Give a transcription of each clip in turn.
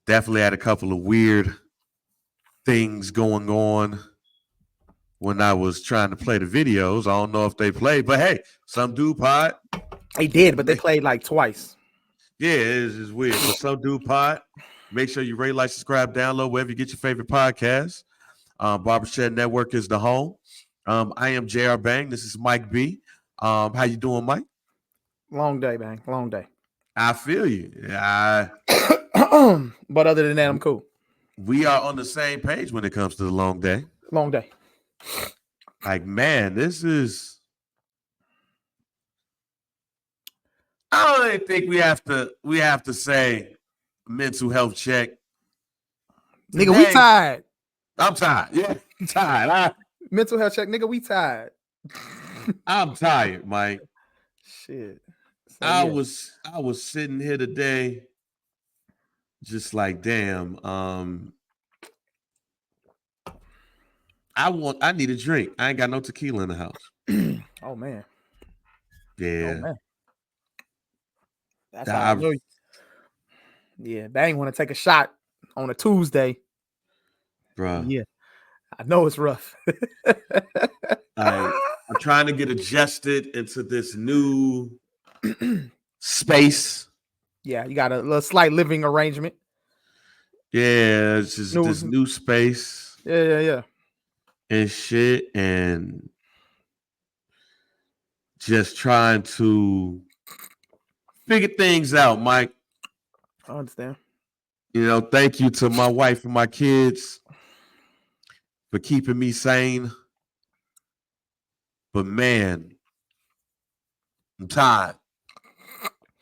Definitely had a couple of weird things going on when I was trying to play the videos. I don't know if they played, but hey, some dude pod. They did, but they played like twice. Yeah, it's weird. But some dude pod. Make sure you rate, like, subscribe, download wherever you get your favorite podcasts. Barbershed Network is the home. I am JR Bang. This is Mike B. How you doing, Mike? Long day, man. Long day. I feel you. But other than that, I'm cool. We are on the same page when it comes to the long day. Long day. Like, man, this is. I don't even think we have to say mental health check. Today, nigga, we tired. I'm tired. Yeah, I'm tired. Mental health check, nigga, we tired. I'm tired, Mike. Shit. So, I was sitting here today, just like, damn. I need a drink. I ain't got no tequila in the house. Oh man. Yeah. Oh, man. That's how I know you. Yeah, Bang want to take a shot on a Tuesday. Bro. Yeah. I know it's rough. I'm trying to get adjusted into this new space. Yeah, you got a little slight living arrangement. Yeah, it's just this new space. Yeah. And shit, and just trying to figure things out, Mike. I understand. You know, thank you to my wife and my kids for keeping me sane. But man, I'm tired.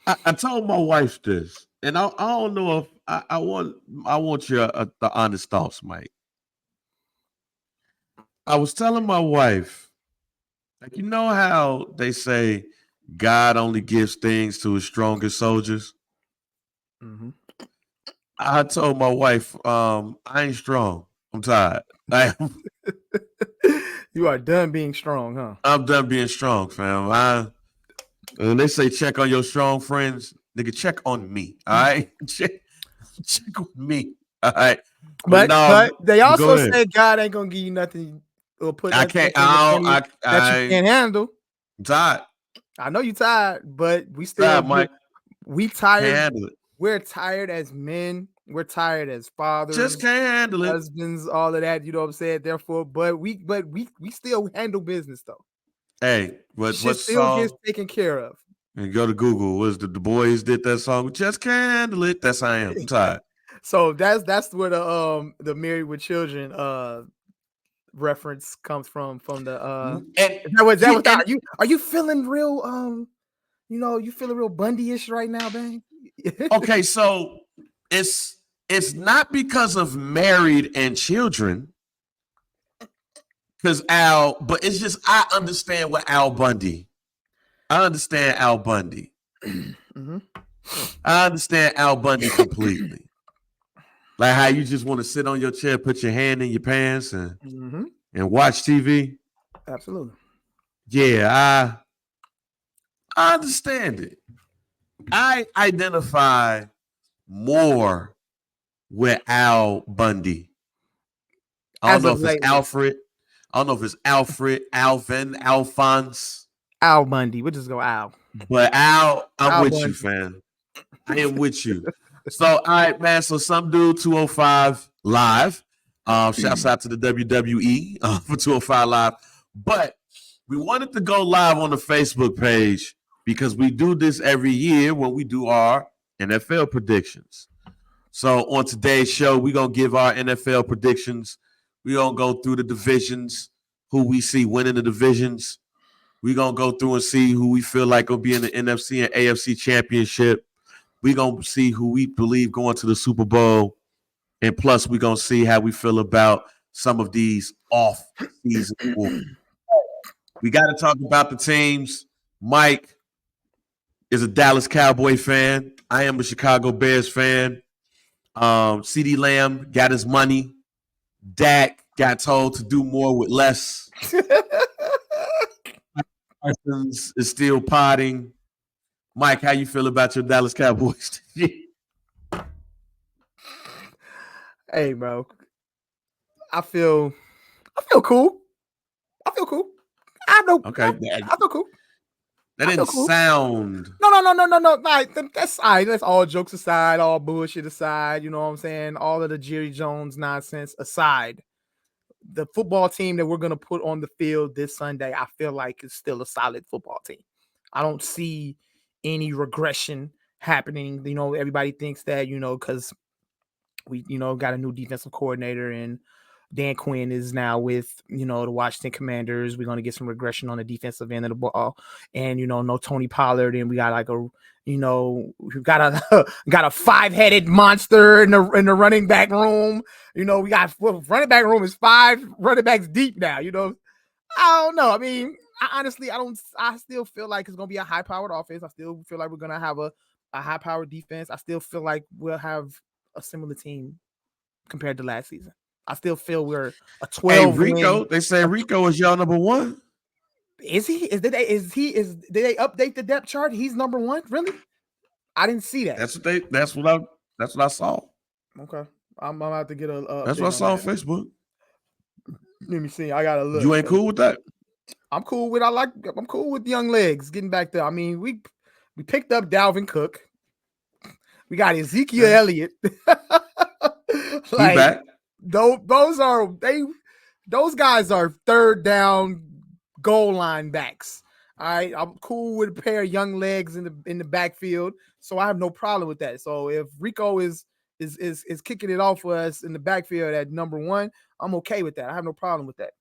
I told my wife this, and I don't know if I want your the honest thoughts, Mike. I was telling my wife, like, you know how they say God only gives things to his strongest soldiers? Mm-hmm. I told my wife, I ain't strong. I'm tired. You are done being strong, huh? I'm done being strong, fam. When they say check on your strong friends, nigga, check on me. All right, check on me. All right, but they also say God ain't gonna give you nothing or put. I can't. that you can't handle. I'm tired. I know you tired, but we still. Tired, Mike. We tired. Can't handle it. We're tired as men. We're tired as fathers. Just can't handle it. Husbands, all of that. You know what I'm saying? Therefore, but we still handle business though. Hey, what still song gets taken care of? And go to Google. Was the Boys did that song? Just can't handle it. That's how I am. I'm tired. So that's where the Married with Children reference comes from the are you feeling real you feeling real Bundy-ish right now, Bang? Okay, so it's not because of Married and Children, because but it's just I understand what Al Bundy. I understand Al Bundy. Mm-hmm. I understand Al Bundy completely. Like how you just want to sit on your chair, put your hand in your pants, and watch TV. Absolutely. Yeah, I understand it. I identify more with Al Bundy. I don't know if it's Alfred. I don't know if it's Alfred, Alvin, Alphonse. Al Bundy. We'll just go Al. But I'm Al with Bundy. You, fam. I am with you. So, all right, man. So some dude 205 live. Shouts out to the WWE for 205 live. But we wanted to go live on the Facebook page because we do this every year when we do our NFL predictions. So on today's show, we're going to give our NFL predictions. We're going to go through the divisions, who we see winning the divisions. We're going to go through and see who we feel like will be in the NFC and AFC championship. We're going to see who we believe going to the Super Bowl. And plus, we're going to see how we feel about some of these off-season awards. We got to talk about the teams. Mike is a Dallas Cowboy fan. I am a Chicago Bears fan. CeeDee Lamb got his money. Dak got told to do more with less. Parsons is still potting. Mike, how you feel about your Dallas Cowboys? Hey, bro. I feel cool. I feel cool. I know. Okay. I feel cool. That didn't sound. No. Like, that's all right. That's all jokes aside, all bullshit aside. You know what I'm saying? All of the Jerry Jones nonsense aside. The football team that we're going to put on the field this Sunday, I feel like is still a solid football team. I don't see any regression happening. You know, everybody thinks that, you know, because we, you know, got a new defensive coordinator and Dan Quinn is now with, you know, the Washington Commanders. We're going to get some regression on the defensive end of the ball. And, you know, no Tony Pollard. And we got like a, you know, we've got a got a 5-headed monster in the running back room. You know, we got running back room is 5 running backs deep now. You know, I don't know. I mean, I still feel like it's gonna be a high powered offense. I still feel like we're gonna have a high powered defense. I still feel like we'll have a similar team compared to last season. I still feel we're a 12 Hey, Rico, win. They say Rico is y'all number 1. Is he? Did they update the depth chart? He's number 1? Really? I didn't see that. That's what I saw. Okay. I'm gonna have to get a that's what I saw on Facebook. Let me see. I gotta look. You ain't cool with that? I'm cool with young legs getting back there. I mean, we picked up Dalvin Cook. We got Ezekiel Elliott. Like, back. Those guys are third down goal line backs. All right, I'm cool with a pair of young legs in the backfield, so I have no problem with that. So if Rico is kicking it off for us in the backfield at number 1, I'm okay with that. I have no problem with that.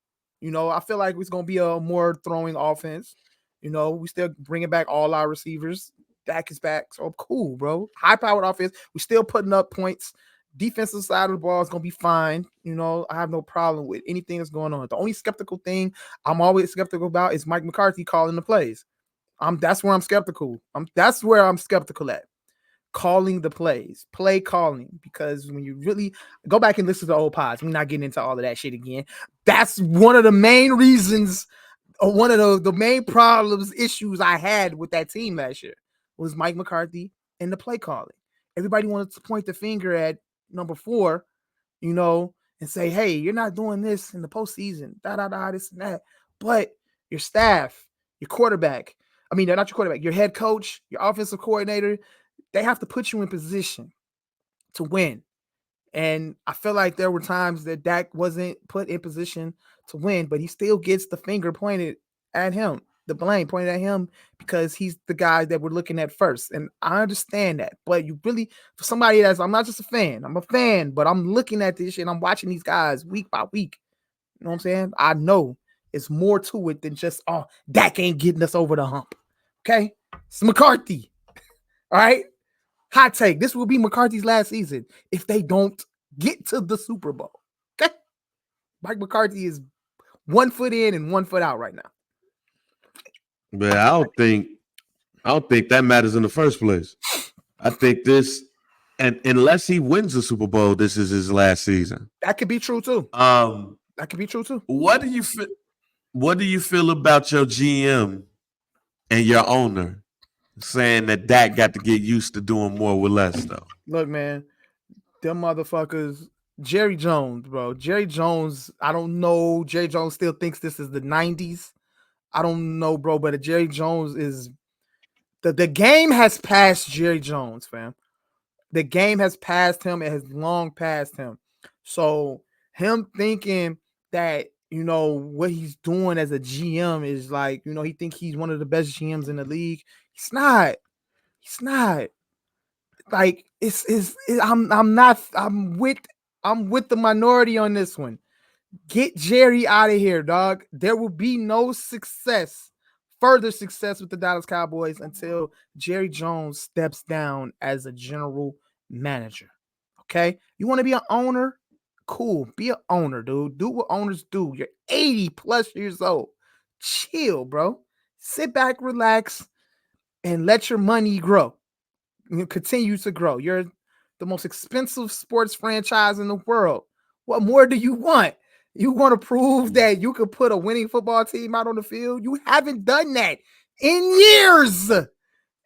You know, I feel like it's going to be a more throwing offense. You know, we still bringing back all our receivers. Dak is back, so cool, bro. High-powered offense. We're still putting up points. Defensive side of the ball is going to be fine. You know, I have no problem with anything that's going on. The only skeptical thing I'm always skeptical about is Mike McCarthy calling the plays. That's where I'm skeptical. That's where I'm skeptical at. Calling the plays, play calling, because when you really go back and listen to the old pods, we're not getting into all of that shit again. That's one of the main reasons, or one of the main problems, issues I had with that team last year was Mike McCarthy and the play calling. Everybody wanted to point the finger at number 4, you know, and say, hey, you're not doing this in the postseason, this and that. But your staff, your quarterback, I mean, they're not your quarterback, your head coach, your offensive coordinator, they have to put you in position to win. And I feel like there were times that Dak wasn't put in position to win, but he still gets the finger pointed at him, the blame pointed at him, because he's the guy that we're looking at first. And I understand that. But you really, for somebody I'm not just a fan, I'm a fan, but I'm looking at this shit and I'm watching these guys week by week. You know what I'm saying? I know it's more to it than just, Dak ain't getting us over the hump. Okay? It's McCarthy. All right? Hot take. This will be McCarthy's last season if they don't get to the Super Bowl. Okay? Mike McCarthy is 1 foot in and 1 foot out right now. But I don't think that matters in the first place. I think this, and unless he wins the Super Bowl, this is his last season. That could be true too. That could be true too. What do you feel about your GM and your owner saying that Dak got to get used to doing more with less, though? Look, man, them motherfuckers, Jerry Jones, bro. Jerry Jones, I don't know. Jerry Jones still thinks this is the 90s. I don't know, bro, but Jerry Jones is the game has passed Jerry Jones, fam. The game has passed him. It has long passed him. So him thinking that, you know, what he's doing as a GM is like, you know, he think he's one of the best GMs in the league. He's not. He's not. Like, I'm with the minority on this one. Get Jerry out of here, dog. There will be no further success with the Dallas Cowboys until Jerry Jones steps down as a general manager. Okay? You want to be an owner? Cool. Be an owner, dude. Do what owners do. You're 80 plus years old. Chill, bro. Sit back, relax, and let your money grow. Continue to grow. You're the most expensive sports franchise in the world. What more do you want? You want to prove that you could put a winning football team out on the field? You haven't done that in years.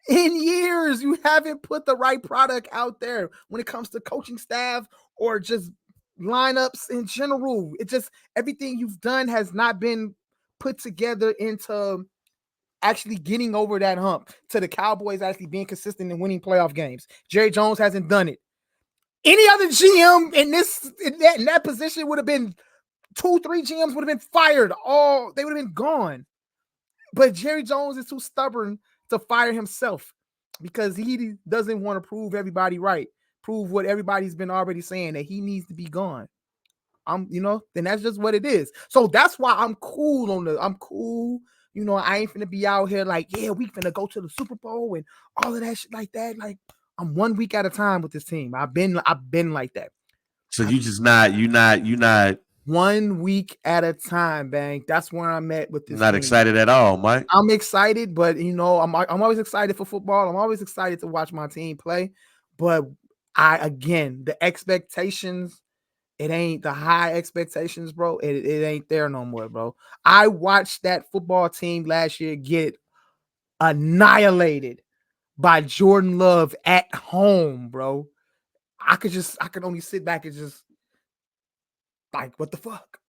In years, you haven't put the right product out there when it comes to coaching staff or just lineups in general. It just everything you've done has not been put together into actually getting over that hump to the Cowboys actually being consistent and winning playoff games. Jerry Jones hasn't done it. Any other GM in that position would have been 2-3 GMs would have been fired. They would have been gone. But Jerry Jones is too stubborn to fire himself because he doesn't want to prove everybody right. Prove what everybody's been already saying, that he needs to be gone. Then that's just what it is. So that's why I'm cool I'm cool. I ain't finna be out here like, yeah, we finna go to the Super Bowl and all of that shit like that. Like, I'm 1 week at a time with this team. I've been like that. So you're not 1 week at a time, Bang. That's where I'm at with this. Not team. Excited at all, Mike. I'm excited, but I'm always excited for football. I'm always excited to watch my team play. But the expectations, it ain't the high expectations, bro. It ain't there no more, bro. I watched that football team last year get annihilated by Jordan Love at home, bro. I could only sit back and just like, what the fuck?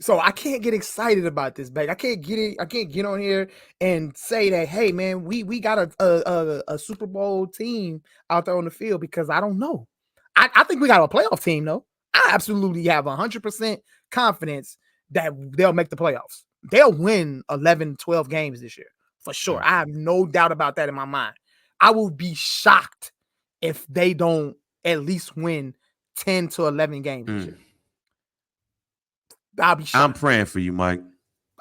So I can't get excited about this, bag. I can't get on here and say that, hey man, we got a Super Bowl team out there on the field, because I don't know. I think we got a playoff team though. I absolutely have 100% confidence that they'll make the playoffs. They'll win 11, 12 games this year for sure. I have no doubt about that in my mind. I will be shocked if they don't at least win 10 to 11 games this year. I'll be shocked. I'm praying for you, Mike.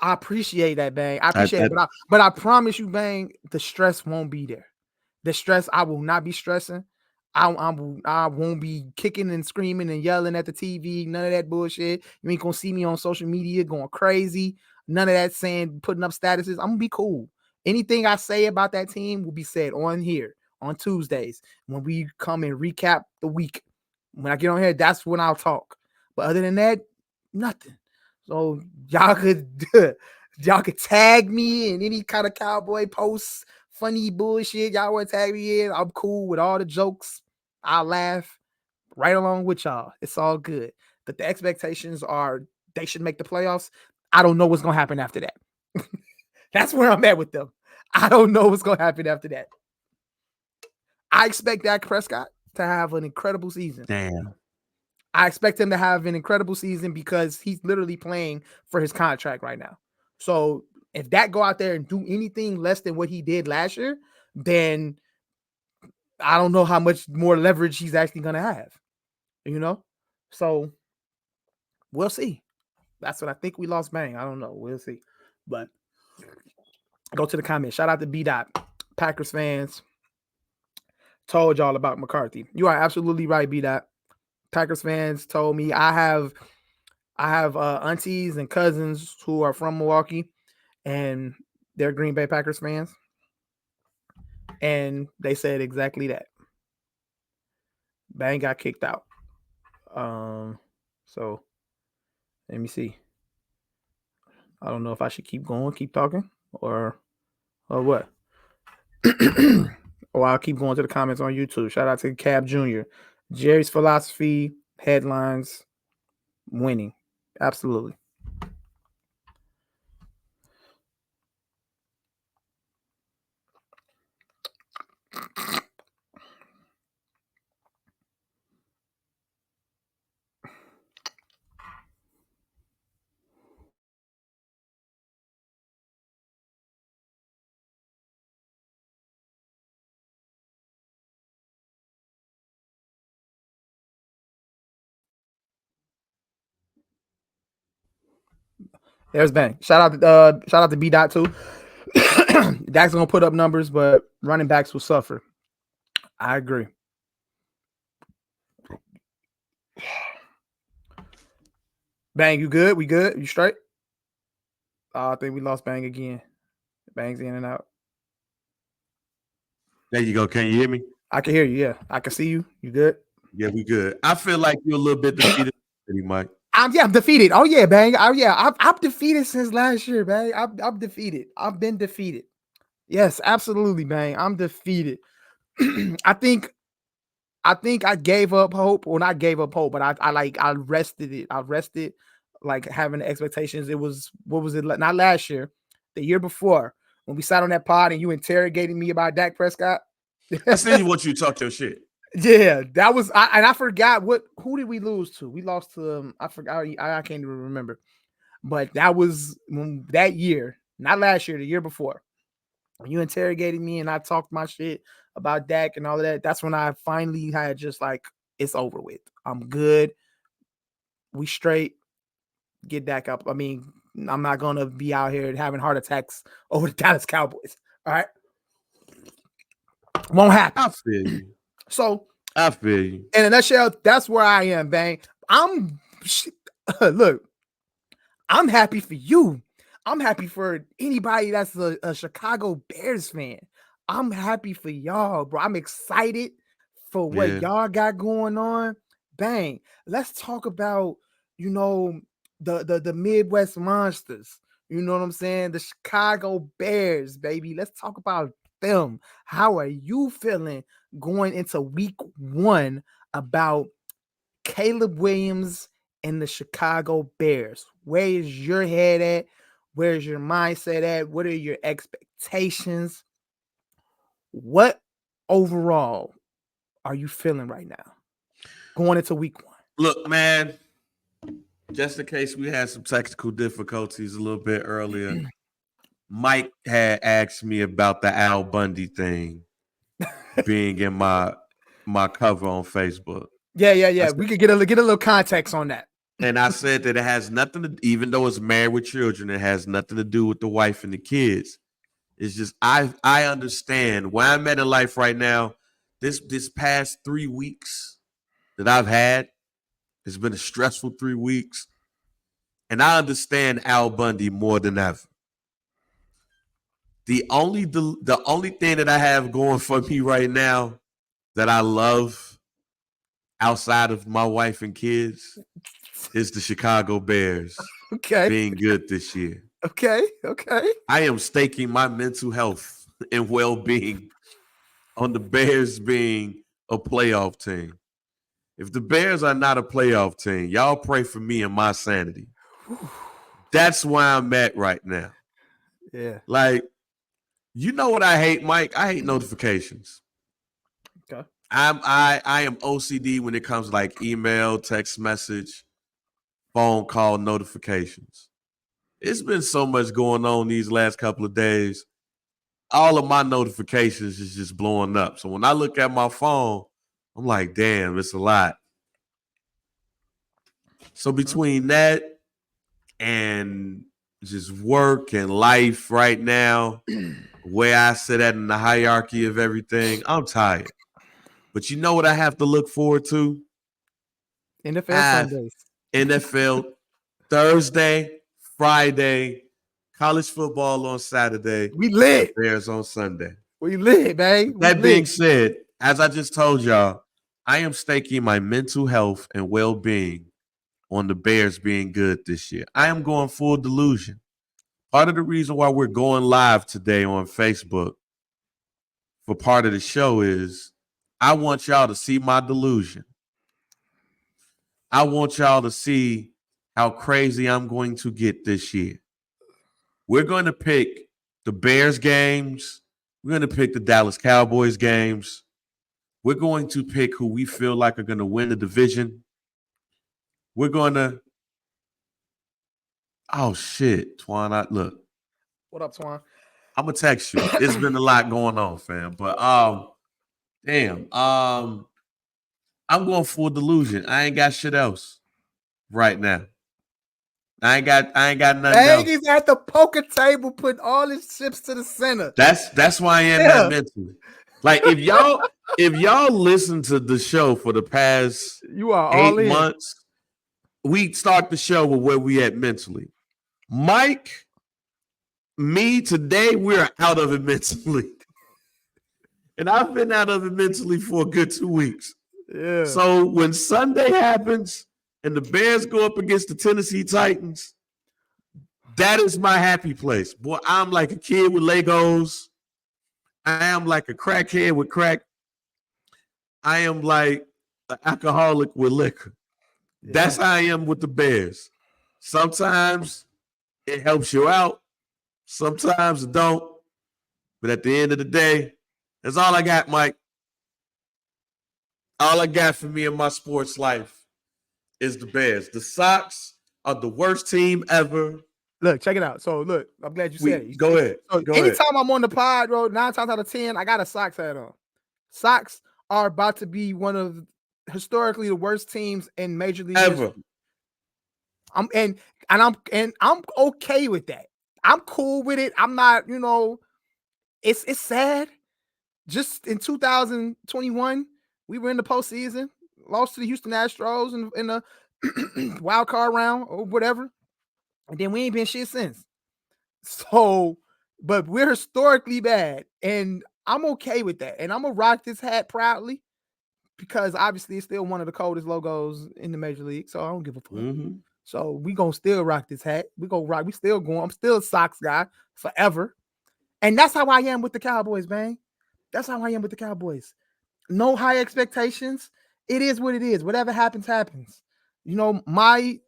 I appreciate that, Bang. I appreciate it. But I promise you, Bang, the stress won't be there. The stress, I will not be stressing. I won't be kicking and screaming and yelling at the TV. None of that bullshit. You ain't gonna see me on social media going crazy. None of that putting up statuses. I'm gonna be cool. Anything I say about that team will be said on here on Tuesdays when we come and recap the week. When I get on here, that's when I'll talk. But other than that, nothing. So y'all could tag me in any kind of Cowboy posts, funny bullshit y'all want to tag me in. I'm cool with all the jokes. I'll laugh right along with y'all. It's all good. But the expectations are they should make the playoffs. I don't know what's going to happen after that. That's where I'm at with them. I don't know what's going to happen after that. I expect Dak Prescott to have an incredible season. Damn. I expect him to have an incredible season because he's literally playing for his contract right now. So if Dak go out there and do anything less than what he did last year, then I don't know how much more leverage he's actually going to have, So we'll see. That's what I think. We lost Bang. I don't know. We'll see. But go to the comments. Shout out to B-Dot. Packers fans. Told y'all about McCarthy. You are absolutely right, B-Dot. Packers fans told me I have aunties and cousins who are from Milwaukee, and they're Green Bay Packers fans, and they said exactly that. Bang got kicked out. So let me see. I don't know if I should keep going, keep talking, or what. Or I'll keep going to the comments on YouTube. Shout out to Cab Jr. Jerry's philosophy, headlines, winning. Absolutely. There's Bang. Shout out to B-Dot too. Dak's gonna put up numbers, but running backs will suffer. I agree. Bang, you good? We good? You straight? I think we lost Bang again. Bang's in and out. There you go. Can you hear me? I can hear you. Yeah, I can see you. You good? Yeah, we good. I feel like you're a little bit defeated, Mike. I'm defeated. Oh yeah, Bang. I'm defeated since last year, Bang. I'm defeated. I've been defeated. Yes, absolutely, Bang. I'm defeated. I think I think I gave up hope. Well, not gave up hope, but I rested it. I rested like having the expectations. It was, what was it? Not last year, the year before, when we sat on that pod and you interrogated me about Dak Prescott. I still want you to talk your shit. Yeah, that was, and I forgot who did we lose to? We lost to I forgot. I can't even remember. But that was that year, not last year, the year before. When you interrogated me and I talked my shit about Dak and all of that, that's when I finally had just like, it's over with. I'm good. We straight. Get Dak up. I mean, I'm not going to be out here having heart attacks over the Dallas Cowboys. All right. Won't happen. I feel you. So, I feel you. In a nutshell, that's where I am, Bang. Look, I'm happy for you. I'm happy for anybody that's a Chicago Bears fan. I'm happy for y'all, bro. I'm excited for what y'all got going on. Bang. Let's talk about, the Midwest Monsters. You know what I'm saying? The Chicago Bears, baby. Let's talk about them. How are you feeling going into week 1 about Caleb Williams and the Chicago Bears? Where is your head at? Where's your mindset at? What are your expectations? What overall are you feeling right now going into week 1? Look, man, just in case we had some technical difficulties a little bit earlier, Mike had asked me about the Al Bundy thing being in my cover on Facebook. Yeah. We could get a little context on that. And I said that it has nothing to, even though it's married with children, it has nothing to do with the wife and the kids. It's just I understand where I'm at in life right now. This past 3 weeks that I've had, it's been a stressful 3 weeks. And I understand Al Bundy more than ever. The only thing that I have going for me right now that I love outside of my wife and kids is the Chicago Bears being good this year. Okay. I am staking my mental health and well-being on the Bears being a playoff team. If the Bears are not a playoff team, y'all pray for me and my sanity. That's where I'm at right now. Yeah. Like, you know what I hate, Mike? I hate notifications. Okay. I am OCD when it comes to like email, text message, phone call notifications. It's been so much going on these last couple of days. All of my notifications is just blowing up. So when I look at my phone, I'm like, damn, it's a lot. So between that and just work and life right now, where I sit at in the hierarchy of everything, I'm tired. But you know what I have to look forward to? NFL Sundays. NFL Thursday, Friday, college football on Saturday. We lit. Bears on Sunday. We lit, man. That being said, as I just told y'all, I am staking my mental health and well-being on the Bears being good this year. I am going full delusion. Part of the reason why we're going live today on Facebook for part of the show is I want y'all to see my delusion. I want y'all to see how crazy I'm going to get this year. We're going to pick the Bears games. We're going to pick the Dallas Cowboys games. We're going to pick who we feel like are going to win the division. We're going to, oh shit, Twan, look. What up, Twan? I'm going to text you. It's been a lot going on, fam. But damn. I'm going full delusion. I ain't got shit else right now. I ain't got nothing else. He's at the poker table putting all his chips to the center. That's why I am that mentally. Like if y'all listen to the show for the past you are 8 months, we start the show with where we at mentally. Mike, me today, we're out of it mentally. And I've been out of it mentally for a good 2 weeks. Yeah. So when Sunday happens and the Bears go up against the Tennessee Titans, that is my happy place. Boy, I'm like a kid with Legos. I am like a crackhead with crack. I am like an alcoholic with liquor. That's how I am with the Bears. Sometimes it helps you out. Sometimes it don't. But at the end of the day, that's all I got, Mike. All I got for me in my sports life is the Bears. The Sox are the worst team ever. Look, check it out. So look, I'm glad you said it. Go ahead. So anytime I'm on the pod, bro, 9 times out of 10, I got a Sox hat on. Sox are about to be one of historically the worst teams in Major League ever. History. I'm okay with that. I'm cool with it. I'm not, it's sad. Just in 2021, we were in the postseason, lost to the Houston Astros in the wild card round or whatever, and then we ain't been shit since. So, but we're historically bad, and I'm okay with that. And I'm gonna rock this hat proudly because obviously it's still one of the coldest logos in the Major League. So I don't give a fuck. Mm-hmm. So we gonna still rock this hat. We gonna rock. We still going. I'm still a Sox guy forever, and that's how I am with the Cowboys, man. That's how I am with the Cowboys. No high expectations. It is what it is. Whatever happens, happens. My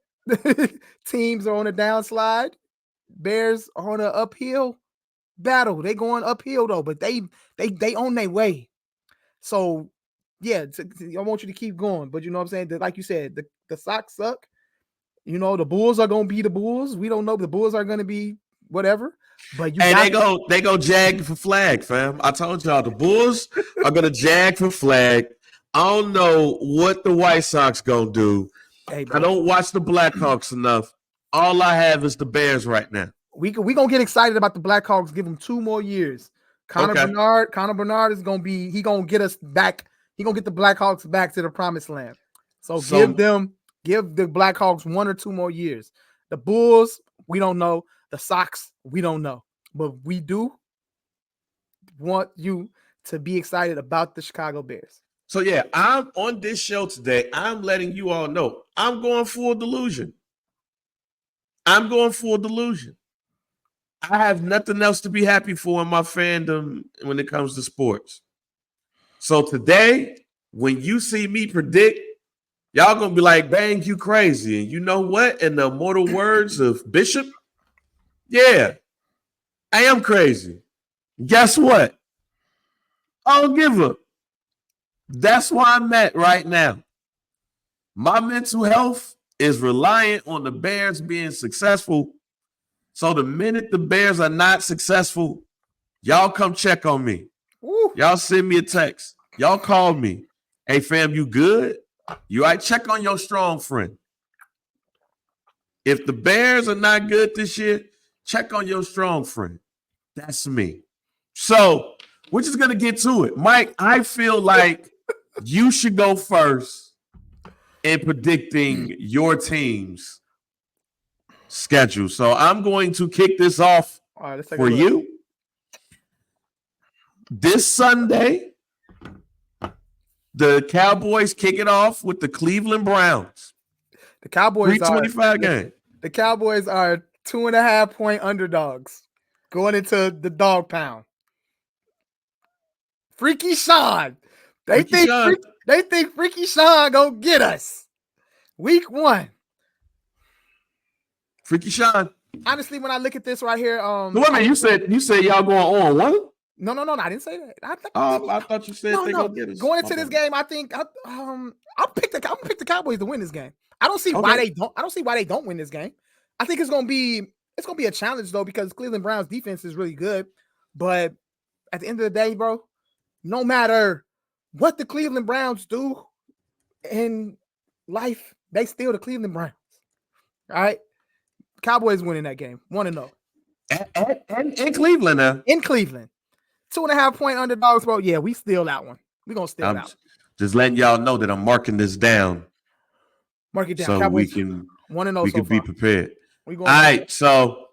teams are on a downslide. Bears are on an uphill battle. They going uphill though, but they on their way. So yeah, I want you to keep going. But you know what I'm saying? Like you said, the Sox suck. The Bulls are gonna be the Bulls. We don't know if the Bulls are gonna be whatever. But they go jag for flag, fam. I told y'all the Bulls are gonna jag for flag. I don't know what the White Sox gonna do. Hey, I don't watch the Blackhawks enough. All I have is the Bears right now. We gonna get excited about the Blackhawks. Give them 2 more years. Connor Bernard is gonna be. He gonna get us back. He gonna get the Blackhawks back to the promised land. So give the Blackhawks 1 or 2 more years. The Bulls, we don't know. The Sox, we don't know. But we do want you to be excited about the Chicago Bears. So yeah, I'm on this show today. I'm letting you all know I'm going full delusion. I'm going full delusion. I have nothing else to be happy for in my fandom when it comes to sports. So today, when you see me predict, y'all gonna be like, "Bang, you crazy." And you know what? In the immortal words of Bishop, yeah, I am crazy. Guess what? I don't give up. That's where I'm at right now. My mental health is reliant on the Bears being successful. So the minute the Bears are not successful, y'all come check on me. Woo. Y'all send me a text. Y'all call me. Hey, fam, you good? You all right? Check on your strong friend. If the Bears are not good this year, check on your strong friend. That's me. So we're just going to get to it. Mike, I feel like you should go first in predicting your team's schedule. So I'm going to kick this off for you. This Sunday, the Cowboys kick it off with the Cleveland Browns. The Cowboys 325 game. The Cowboys are 2.5-point underdogs going into the dog pound. Freaky Sean. They think Freaky Sean gonna get us. Week 1. Freaky Sean. Honestly, when I look at this right here, wait a minute, you said y'all going on one? No, I didn't say that. I thought you said they gonna get us. Going into this game, I think I'm gonna pick the Cowboys to win this game. I don't see why they don't. I don't see why they don't win this game. I think it's gonna be a challenge though because Cleveland Browns defense is really good. But at the end of the day, bro, no matter what the Cleveland Browns do in life, they still the Cleveland Browns. All right, Cowboys winning that game, 1-0. In Cleveland now. In Cleveland. 2.5-point underdogs, bro. Yeah, we steal that one. We're going to steal that one. Just letting y'all know that I'm marking this down. Mark it down. So Cowboys, we can 1-0 we can be prepared. All right, so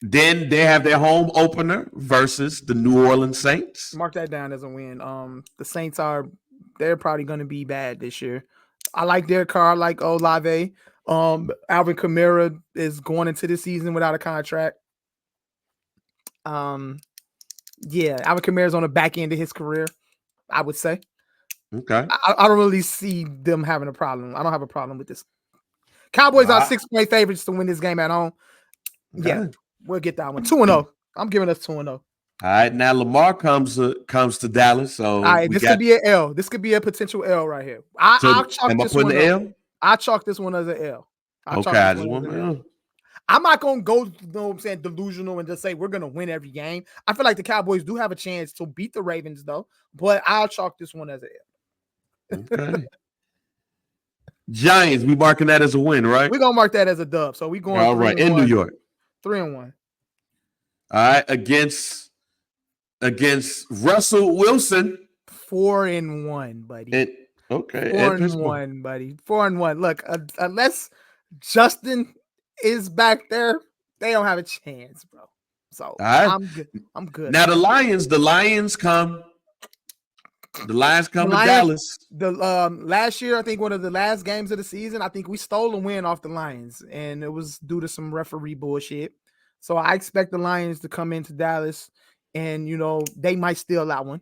then they have their home opener versus the New Orleans Saints. Mark that down as a win. The Saints they're probably going to be bad this year. I like Derek Carr. I like Olave. Alvin Kamara is going into this season without a contract. Yeah, Alvin Kamara's on the back end of his career, I would say. Okay. I don't really see them having a problem. I don't have a problem with this. Cowboys are 6-point favorites to win this game at home. Okay. Yeah, we'll get that one. 2-0. I'm giving us 2-0. All right, now Lamar comes to Dallas, so all right, could be an L. This could be a potential L right here. I'll chalk this one up. L? I chalk this one as an L. I'm not gonna go, you know what I'm saying, delusional and just say we're gonna win every game. I feel like the Cowboys do have a chance to beat the Ravens though, but I'll chalk this one as an L. Okay. Giants, we marking that as a win, right? We're gonna mark that as a dub. So we going all right in New York. 3-1. All right, against Russell Wilson. 4-1, buddy. Okay. 4-1, buddy. 4-1. Look, unless Justin is back there, they don't have a chance, bro. So I'm good. Now the Lions come. The Lions come to Dallas. Last year, I think one of the last games of the season, I think we stole a win off the Lions, and it was due to some referee bullshit. So I expect the Lions to come into Dallas, and they might steal that one.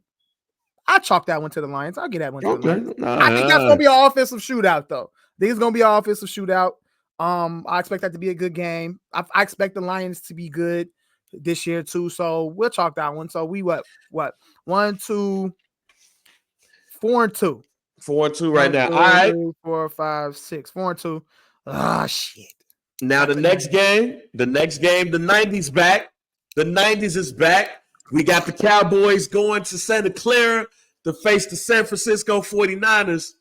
I chalk that one to the Lions. I'll get that one to the Lions. I think that's gonna be an offensive shootout, though. I think it's gonna be an offensive shootout. I expect that to be a good game. I expect the Lions to be good this year too. So we'll chalk that one. So we what 1, 2, 4-2. 4-2 right now. 2, all right. 3, 4, 5, 6. 4-2. Ah, shit. Now the next game, the 90s back. The 90s is back. We got the Cowboys going to Santa Clara to face the San Francisco 49ers.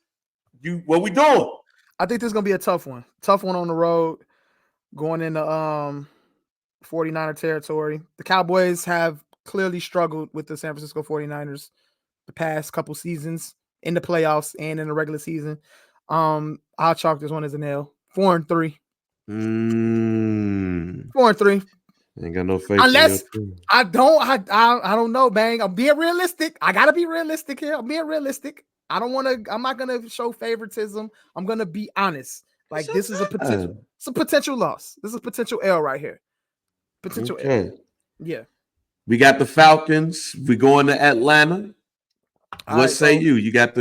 What we doing? I think this is going to be a tough one. Tough one on the road going into 49er territory. The Cowboys have clearly struggled with the San Francisco 49ers the past couple seasons in the playoffs and in the regular season. I'll chalk this one as an L. 4-3. 4-3. Ain't got no faith. Unless I don't know, bang. I'm being realistic. I gotta be realistic here. I'm being realistic. I'm not gonna show favoritism. I'm gonna be honest. Like this is a potential. It's a potential loss. This is a potential L right here. Potential L. Yeah. We got the Falcons. We going to Atlanta. What say you? You got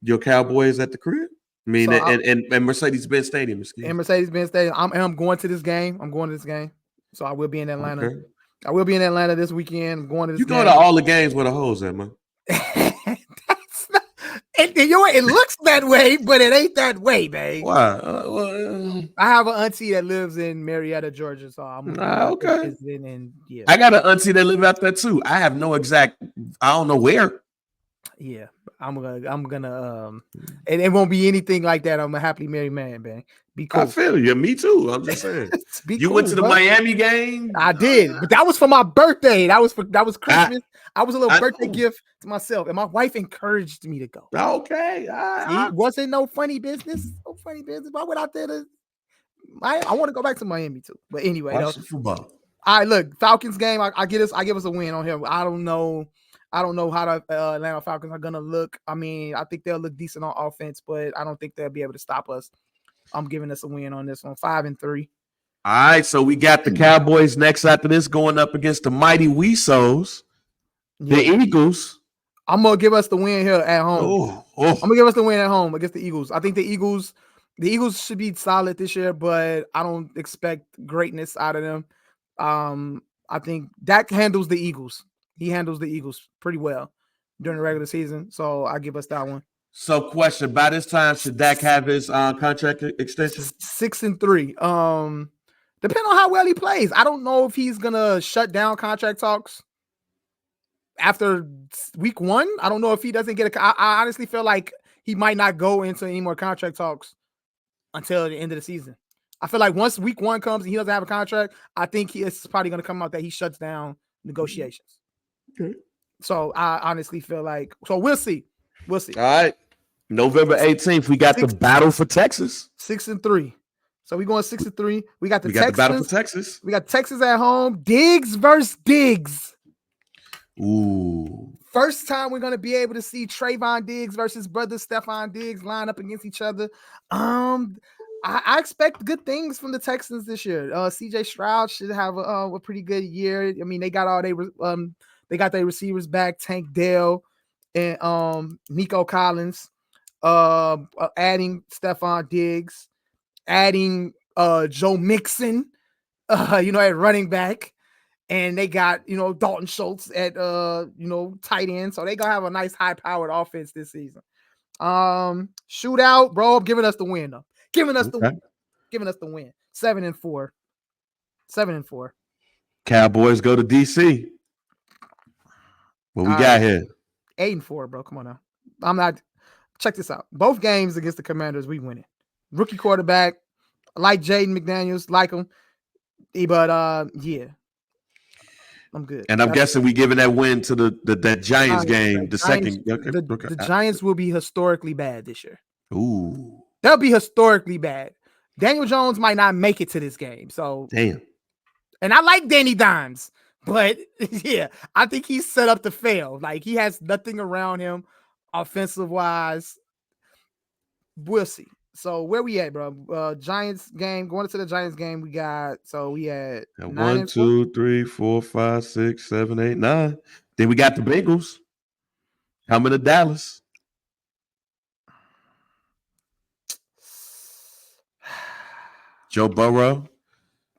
your Cowboys at the crib? I mean, and Mercedes-Benz Stadium. And Mercedes-Benz Stadium. I'm going to this game. I'm going to this game. So I will be in Atlanta. Okay. I will be in Atlanta this weekend. I'm going to this game. You go to all the games where the hoes at, man. That's not, it looks that way, but it ain't that way, babe. Why? I have an auntie that lives in Marietta, Georgia. So I'm okay. And, yeah. I got an auntie that lives out there too. I have no exact, I don't know where. Yeah, I'm gonna and it won't be anything like that. I'm a happily married man, man. Be cool. I feel you. Me too. I'm just saying. You went to the Miami game? I did, but that was for my birthday. That was Christmas. I was a little birthday gift to myself, and my wife encouraged me to go. Okay, it wasn't no funny business. No funny business. Why would I tell her? I want to go back to Miami too. But anyway, football. All right, look, Falcons game. I give us a win on here. I don't know how the Atlanta Falcons are going to look. I mean, I think they'll look decent on offense, but I don't think they'll be able to stop us. I'm giving us a win on this one, 5-3. All right, so we got the Cowboys next after this going up against the mighty Weasos, the Eagles. I'm going to give us the win here at home. I'm going to give us the win at home against the Eagles. I think the Eagles should be solid this year, but I don't expect greatness out of them. I think Dak handles the Eagles. He handles the Eagles pretty well during the regular season, so I give us that one. So, question: by this time, should Dak have his contract extension? 6-3. Depending on how well he plays, I don't know if he's gonna shut down contract talks after week 1. I don't know if he doesn't get I honestly feel like he might not go into any more contract talks until the end of the season. I feel like once week 1 comes and he doesn't have a contract, I think it's probably gonna come out that he shuts down negotiations. Okay. So I honestly feel like we'll see. All right. November 18th, we got the battle for Texas. 6-3. So we going 6-3. We got the battle for Texas. We got Texas at home. Diggs versus Diggs. Ooh. First time we're gonna be able to see Trayvon Diggs versus brother Stephon Diggs line up against each other. I expect good things from the Texans this year. CJ Stroud should have a pretty good year. I mean, they got their receivers back. Tank Dell. and Nico Collins, adding Stephon Diggs, adding Joe Mixon, at running back. And they got, Dalton Schultz at, tight end. So they going to have a nice high-powered offense this season. Shootout, bro, giving us the win, though. Giving us the win. 7-4. 7-4. Cowboys go to DC. What we got here? 8-4, bro. Come on now. I'm not. Check this out. Both games against the Commanders, we winning. Rookie quarterback, like Jaden McDaniels, like him. But yeah. I'm good. And I'm guessing we giving that win to the Giants game, the second. The Giants will be historically bad this year. Ooh. They'll be historically bad. Daniel Jones might not make it to this game. So damn. And I like Danny Dimes, but yeah, I think he's set up to fail. Like he has nothing around him offensive wise. We'll see. So where we at, bro? Giants game. Going into the Giants game, we had 1, 2, 3, 4, 5, 6, 7, 8, 9. Then we got the Bengals coming to Dallas. Joe Burrow.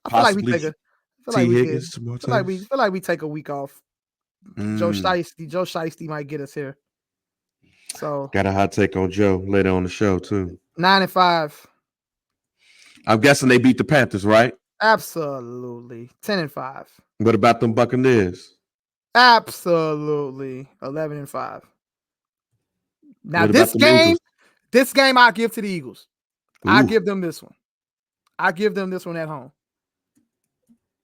I feel like we take a week off. Joe Shiesty might get us here. So got a hot take on Joe later on the show too. 9-5. I'm guessing they beat the Panthers, right? Absolutely. 10-5. What about them Buccaneers? Absolutely. 11-5. Now this game I give to the Eagles. I give them this one. I give them this one at home.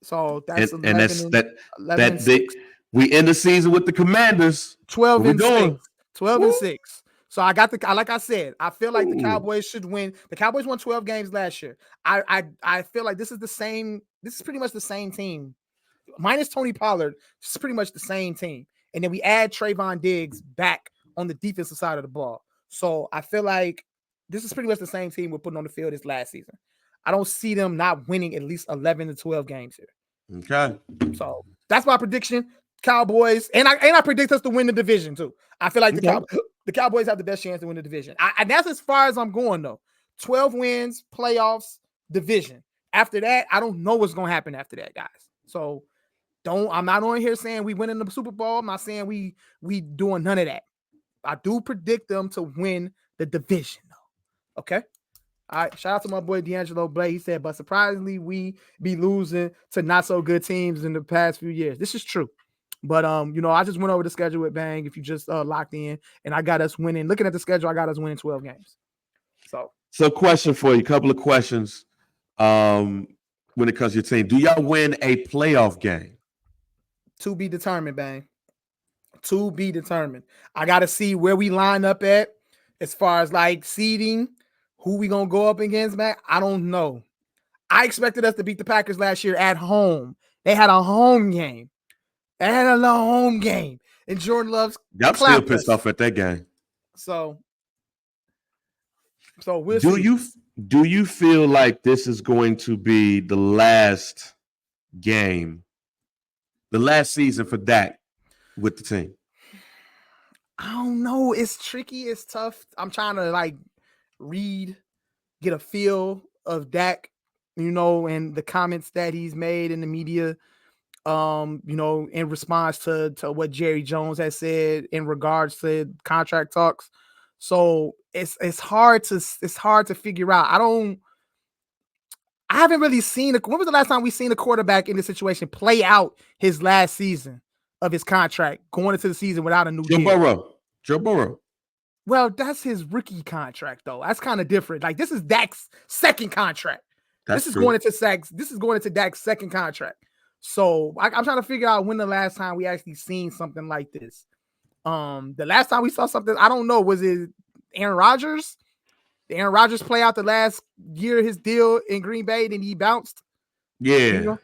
So that's 11-6. We end the season with the Commanders 12-6. 12-6. So like I said, I feel like the Cowboys should win. The Cowboys won 12 games last year. I feel like this is pretty much the same team. Minus Tony Pollard, this is pretty much the same team. And then we add Trayvon Diggs back on the defensive side of the ball. So I feel like this is pretty much the same team we're putting on the field this last season. I don't see them not winning at least 11 to 12 games here. Okay. So that's my prediction. Cowboys, and I predict us to win the division too. I feel like the Cowboys have the best chance to win the division. And that's as far as I'm going though. 12 wins, playoffs, division. After that, I don't know what's going to happen after that, guys. So I'm not on here saying we win in the Super Bowl. I'm not saying we doing none of that. I do predict them to win the division though. Okay. All right, shout out to my boy D'Angelo Blake. He said, but surprisingly, we be losing to not so good teams in the past few years. This is true. But I just went over the schedule with Bang. If you just locked in, and I got us winning. Looking at the schedule, I got us winning 12 games. So question for you, a couple of questions. When it comes to your team, do y'all win a playoff game? To be determined, Bang. To be determined. I got to see where we line up at as far as like seeding. Who we gonna go up against, man? I don't know. I expected us to beat the Packers last year at home. They had a home game. And Jordan Love's y'all still pissed off at that game. So we'll see. Do you feel like this is going to be the last game, the last season for Dak with the team? I don't know. It's tricky. It's tough. I'm trying to get a feel of Dak, and the comments that he's made in the media, in response to what Jerry Jones has said in regards to contract talks. So it's hard to figure out. I haven't really seen when was the last time we seen a quarterback in this situation play out his last season of his contract going into the season without a new deal? Joe Burrow. Well, that's his rookie contract, though. That's kind of different. Like this is Dak's second contract. This is going into Dak's second contract. So I'm trying to figure out when the last time we actually seen something like this. The last time we saw something, I don't know, was it Aaron Rodgers? Did Aaron Rodgers play out the last year of his deal in Green Bay, then he bounced? Yeah.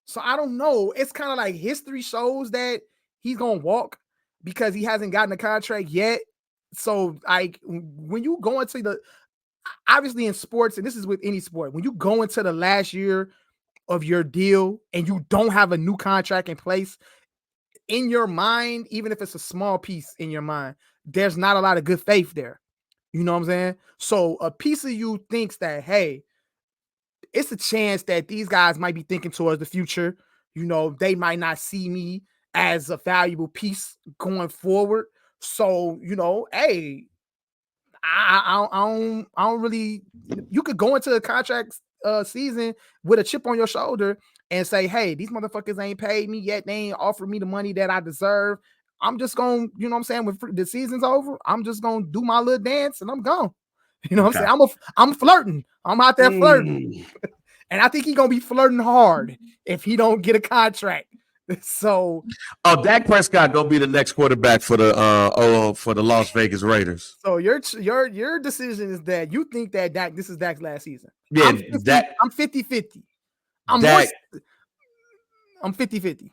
So I don't know. It's kind of like history shows that he's gonna walk because he hasn't gotten a contract yet. So, like, when you go into obviously in sports, and this is with any sport, when you go into the last year of your deal and you don't have a new contract in place, in your mind, even if it's a small piece in your mind, there's not a lot of good faith there. You know what I'm saying? So a piece of you thinks that, hey, it's a chance that these guys might be thinking towards the future. You know, they might not see me as a valuable piece going forward. So, you know, hey, I don't really. You could go into a contract season with a chip on your shoulder and say, hey, these motherfuckers ain't paid me yet. They ain't offered me the money that I deserve. I'm just going to, you know what I'm saying? When the season's over, I'm just going to do my little dance and I'm gone. You know what I'm saying? I'm flirting. I'm out there flirting. And I think he's going to be flirting hard if he don't get a contract. So, Dak Prescott gonna be the next quarterback for the Las Vegas Raiders. So your decision is that you think that this is Dak's last season. Yeah, I'm 50-50. I'm 50-50.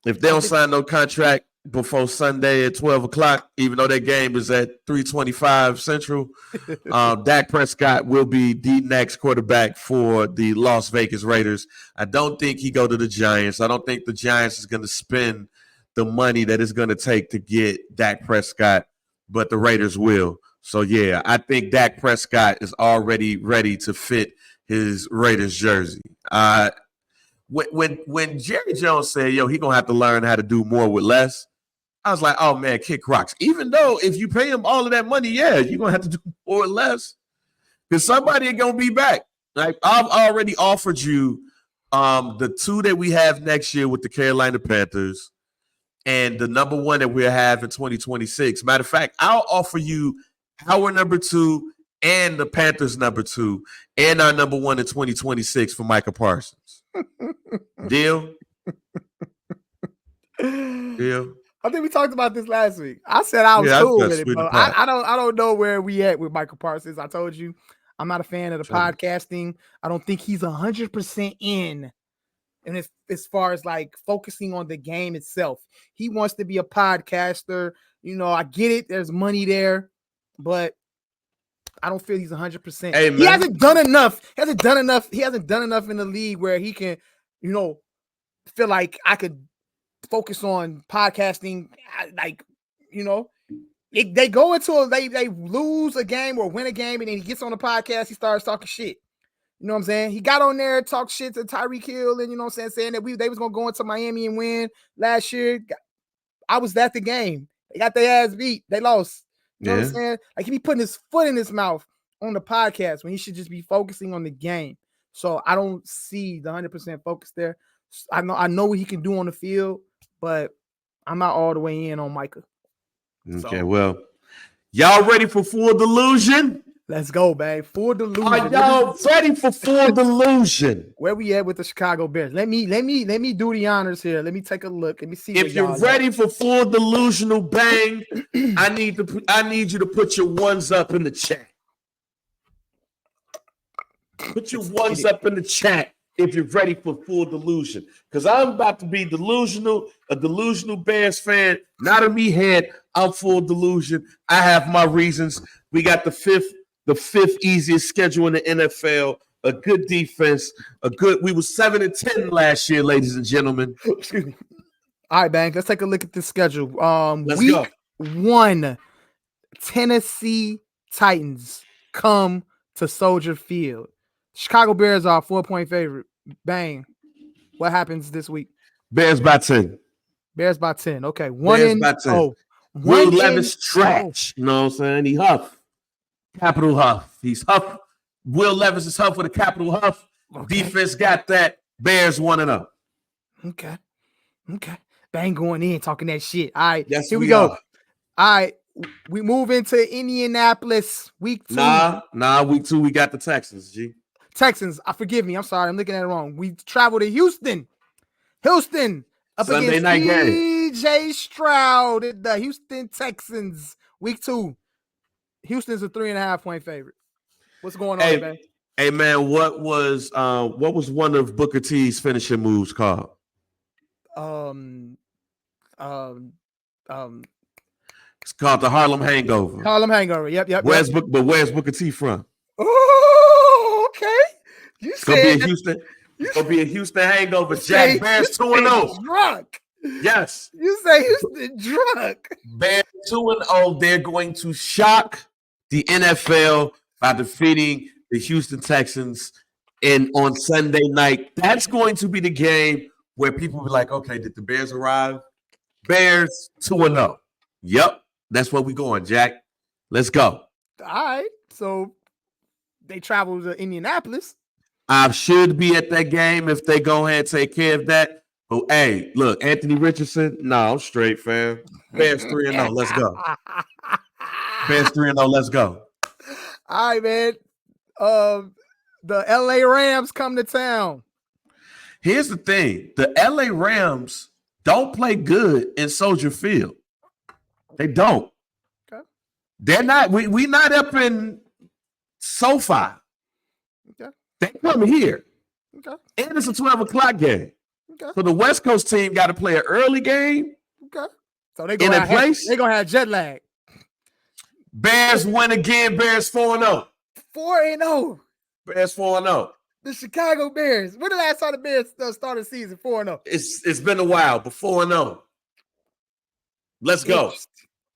If they don't sign no contract before Sunday at 12 o'clock, even though that game is at 3:25 Central, Dak Prescott will be the next quarterback for the Las Vegas Raiders. I don't think he go to the Giants. I don't think the Giants is going to spend the money that it's going to take to get Dak Prescott, but the Raiders will. So, yeah, I think Dak Prescott is already ready to fit his Raiders jersey. When Jerry Jones said, yo, he going to have to learn how to do more with less, I was like, oh, man, kick rocks. Even though if you pay him all of that money, yeah, you're going to have to do more or less because somebody ain't going to be back. Like, I've already offered you the 2 that we have next year with the Carolina Panthers and the number 1 that we'll have in 2026. Matter of fact, I'll offer you our number 2 and the Panthers number 2 and our number 1 in 2026 for Micah Parsons. Deal? Deal? I think we talked about this last week. I said I was cool with it, bro. I don't know where we at with Michael Parsons. I told you I'm not a fan of the podcasting. I don't think he's 100% in. And as far as like focusing on the game itself, he wants to be a podcaster. You know, I get it. There's money there, but I don't feel he's 100%. Hey, he hasn't done enough. He hasn't done enough in the league where he can, you know, feel like I could focus on podcasting. Like, you know, they go into they lose a game or win a game, and then he gets on the podcast. He starts talking shit. You know what I'm saying? He got on there, talked shit to Tyreek Hill, and you know what I'm saying that they was gonna go into Miami and win last year. I was at the game. They got their ass beat. They lost. You know what I'm saying? Like he be putting his foot in his mouth on the podcast when he should just be focusing on the game. So I don't see the 100% focus there. I know what he can do on the field, but I'm not all the way in on Micah. Okay, well, y'all ready for full delusion? Let's go, babe. Full delusion. Are y'all ready for full delusion? Where we at with the Chicago Bears? Let me do the honors here. Let me take a look. Let me see. If you're ready for full delusional bang, I need you to put your ones up in the chat. Put your ones up in the chat if you're ready for full delusion. Because I'm about to be delusional, a delusional Bears fan, not a meathead. I'm full delusion. I have my reasons. We got the fifth easiest schedule in the NFL, a good defense, we were 7-10 last year, ladies and gentlemen. Excuse me. All right, Bank, let's take a look at the schedule. Let's week go. 1, Tennessee Titans come to Soldier Field. Chicago Bears are a 4-point favorite. Bang. What happens this week? Bears by 10. Bears by 10. Okay. Bears by 10. Will Levis trash. You know what I'm saying? He huff. Capital Huff. He's Huff. Will Levis is Huff with a capital Huff. Okay. Defense got that. Bears 1-0. Okay. Bang going in, talking that shit. All right. Yes, here we go. All right. We move into Indianapolis week 2. Nah. Week 2, we got the Texans, G. Texans. Forgive me. I'm sorry. I'm looking at it wrong. We travel to Houston. Up Sunday against night game. DJ Stroud, the Houston Texans, week 2. Houston's a 3.5-point favorite. What's going on, man? Hey, man, what was one of Booker T's finishing moves called? It's called the Harlem Hangover. Harlem Hangover. Yep. Where's Booker T from? Oh, okay. It's gonna be a Houston hangover. Jack Bears 2-0. Drunk. Yes. You say Houston drunk. Bears 2-0. They're going to shock the NFL by defeating the Houston Texans on Sunday night. That's going to be the game where people will be like, okay, did the Bears arrive? Bears 2-0. Yep. That's where we going, Jack. Let's go. All right. So they travel to Indianapolis. I should be at that game if they go ahead and take care of that. But hey, look, Anthony Richardson. No, I'm straight, fam. Bears 3-0. Let's go. Bears 3-0. Let's go. All right, man. The LA Rams come to town. Here's the thing: the LA Rams don't play good in Soldier Field. They don't. Okay. They're not. We not up in SoFi. Okay. They come here. Okay. And it's a 12 o'clock game. Okay. So the West Coast team got to play an early game. Okay. So they're gonna have jet lag. Bears win again. Bears 4-0. 4-0. Bears 4-0. The Chicago Bears. When the last time the Bears started the season 4-0? It's been a while, but 4-0. Let's go.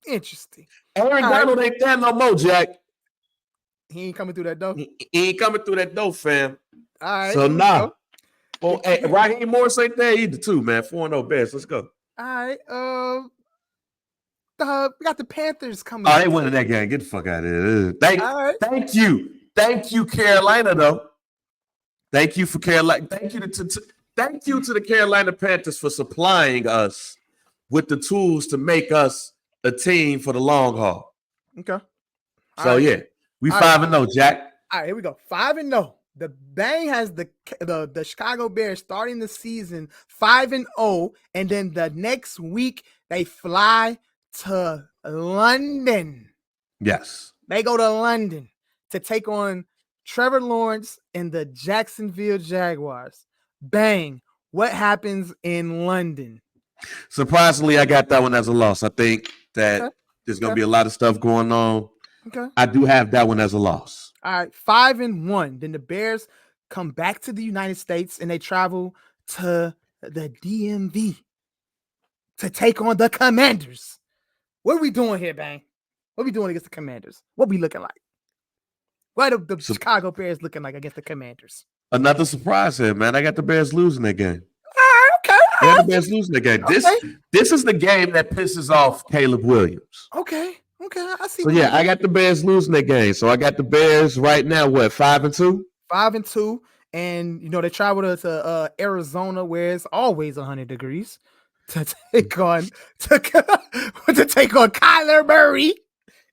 Interesting. Aaron Donald ain't there no more, Jack. He ain't coming through that door. He ain't coming through that door, fam. All right. So nah. Well, hey, Raheem Morris ain't there either, too, man. 4-0 Bears. Let's go. All right. We got the Panthers coming. Oh, they winning that game. Get the fuck out of here. Thank you. Thank you, Carolina, though. Thank you for Carolina. Thank you to the Carolina Panthers for supplying us with the tools to make us a team for the long haul. Okay. So yeah, we 5-0, Jack. All right, here we go. 5-0. The Bang has the Chicago Bears starting the season 5-0, and then the next week they fly to London. Yes. They go to London to take on Trevor Lawrence and the Jacksonville Jaguars. Bang. What happens in London? Surprisingly, I got that one as a loss. I think that there's going to be a lot of stuff going on. Okay. I do have that one as a loss. All right. 5-1. Then the Bears come back to the United States and they travel to the DMV to take on the Commanders. What are we doing here, Bang? What are we doing against the Commanders? What we looking like? What are the Chicago Bears looking like against the Commanders? Another surprise here, man. I got the Bears losing that game. Okay. I got the Bears losing that game. Okay. This is the game that pisses off Caleb Williams. Okay. I see. So yeah, I got the Bears losing that game. So I got the Bears right now. What, 5-2? 5-2, and they travel to Arizona, where it's always 100 degrees, to take on Kyler Murray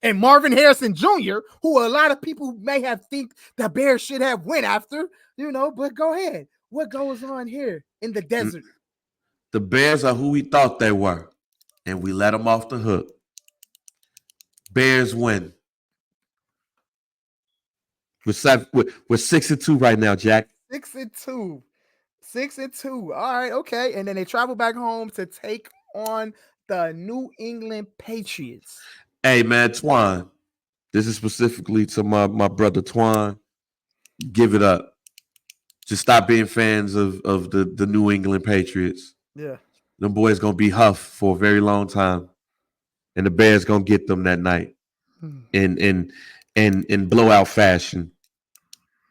and Marvin Harrison Jr., who a lot of people may have think the Bears should have went after, but go ahead. What goes on here in the desert? The Bears are who we thought they were, and we let them off the hook. Bears win. We're 6-2 right now, Jack. 6-2. 6-2. All right, okay. And then they travel back home to take on the New England Patriots. Hey, man, Twan. This is specifically to my brother Twan. Give it up. Just stop being fans of the New England Patriots. Yeah. Them boys going to be huffed for a very long time. And the Bears going to get them that night in blowout fashion.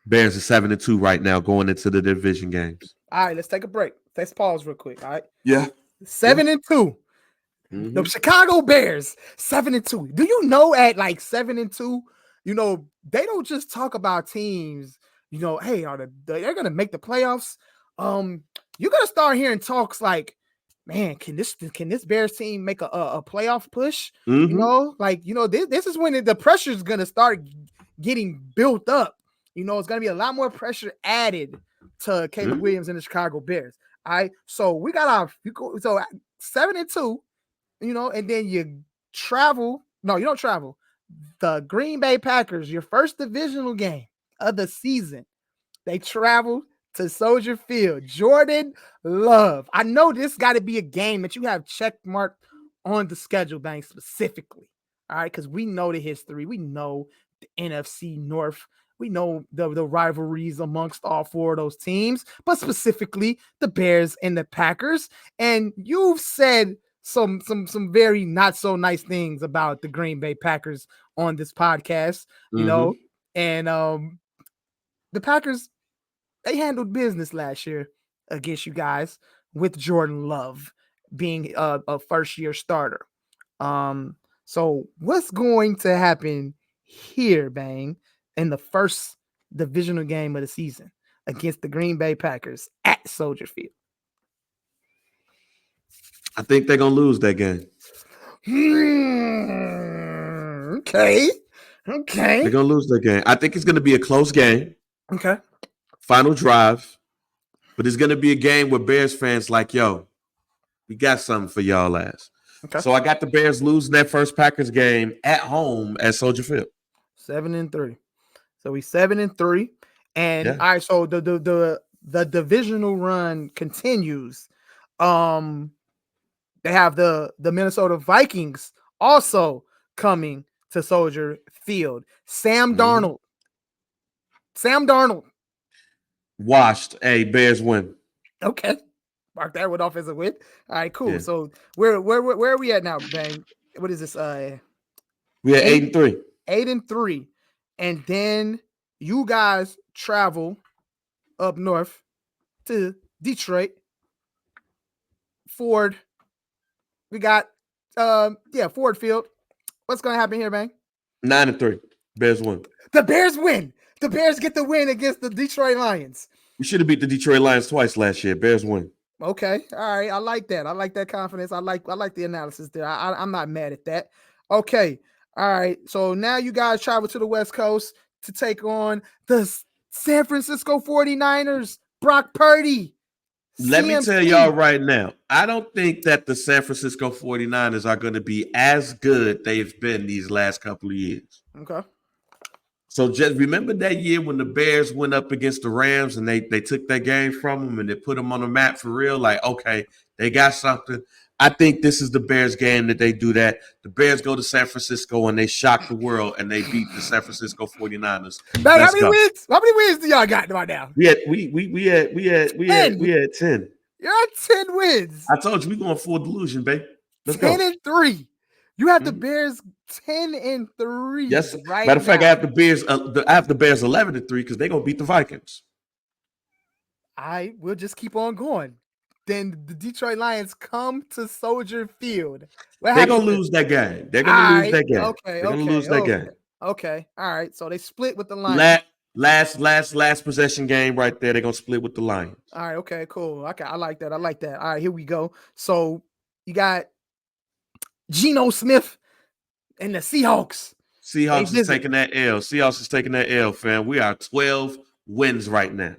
Bears are 7-2 right now going into the division games. All right, let's take a break. Let's pause real quick. All right. Yeah. 7-2. Mm-hmm. The Chicago Bears, 7-2. Do you know at like 7-2, they don't just talk about teams, hey, they're gonna make the playoffs. You're gonna start hearing talks like, man, can this Bears team make a playoff push? Mm-hmm. This is when the pressure is gonna start getting built up. It's gonna be a lot more pressure added to Caleb Williams and the Chicago Bears. All right, so we got 7-2, and then you travel. No, you don't travel. The Green Bay Packers, your first divisional game of the season, they travel to Soldier Field. Jordan Love. I know this got to be a game that you have check marked on the schedule, Bank, specifically. All right, because we know the history. We know the NFC North We know the rivalries amongst all four of those teams, but specifically the Bears and the Packers. And you've said some very not so nice things about the Green Bay Packers on this podcast, you know, and the Packers, they handled business last year against you guys with Jordan Love being a first-year starter. So what's going to happen here, Bang, in the first divisional game of the season against the Green Bay Packers at Soldier Field? I think they're going to lose that game. Okay. They're going to lose that game. I think it's going to be a close game. Okay. Final drive. But it's going to be a game where Bears fans like, yo, we got something for y'all ass. Okay. So I got the Bears losing that first Packers game at home at Soldier Field. 7-3. So we 7-3. And all right, so the divisional run continues. They have the Minnesota Vikings also coming to Soldier Field. Sam Darnold. Washed. Hey, Bears win. Okay. Mark that one off as a win. All right, cool. Yeah. So where are we at now, Bang? What is this? We at 8-3. 8-3. And then you guys travel up north to Detroit. Ford. We got Ford Field. What's gonna happen here, Bang? 9-3. Bears win. The Bears win. The Bears get the win against the Detroit Lions. We should have beat the Detroit Lions twice last year. Bears win. Okay. All right. I like that. I like that confidence. I like the analysis there. I'm not mad at that. Okay. All right. So now you guys travel to the West Coast to take on the San Francisco 49ers. Brock Purdy. Let me tell y'all right now, I don't think that the San Francisco 49ers are going to be as good they've been these last couple of years. Okay. So just remember that year when the Bears went up against the Rams and they took that game from them and they put them on the map for real? Like, okay, they got something. I think this is the Bears game that they do that. The Bears go to San Francisco and they shock the world and they beat the San Francisco 49ers. Man, how many wins? How many wins do y'all got right now? We had 10. You're at 10 wins. I told you we going full delusion, babe. Let's 10-3. You have the Bears 10-3. Yes. Right. Matter of fact, I have the Bears 11-3 because they're gonna beat the Vikings. We'll just keep on going. Then the Detroit Lions come to Soldier Field. They're gonna lose that game. They're gonna lose that game. Okay. They're gonna lose that game. Okay. All right. So they split with the Lions. Last possession game right there. They're gonna split with the Lions. All right. Okay. Cool. Okay. I like that. All right. Here we go. So you got Geno Smith and the Seahawks. Seahawks is taking that L. Seahawks is taking that L, fam. We are 12 wins right now.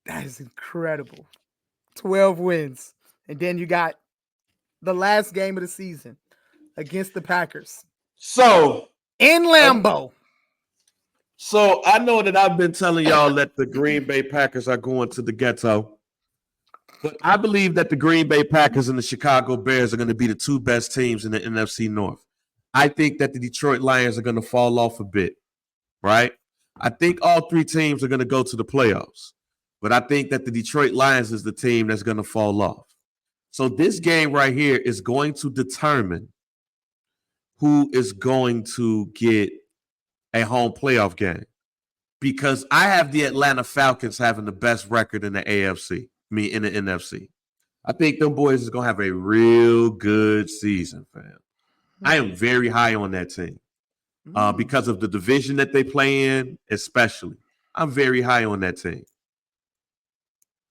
That is incredible. 12 wins. And then you got the last game of the season against the Packers. So in Lambeau. So I know that I've been telling y'all that the Green Bay Packers are going to the ghetto. But I believe that the Green Bay Packers and the Chicago Bears are going to be the two best teams in the NFC North. I think that the Detroit Lions are going to fall off a bit, right? I think all three teams are going to go to the playoffs. But I think that the Detroit Lions is the team that's going to fall off. So this game right here is going to determine who is going to get a home playoff game. Because I have the Atlanta Falcons having the best record in the AFC. In the NFC. I think them boys is going to have a real good season, fam. I am very high on that team because of the division that they play in, especially. I'm very high on that team.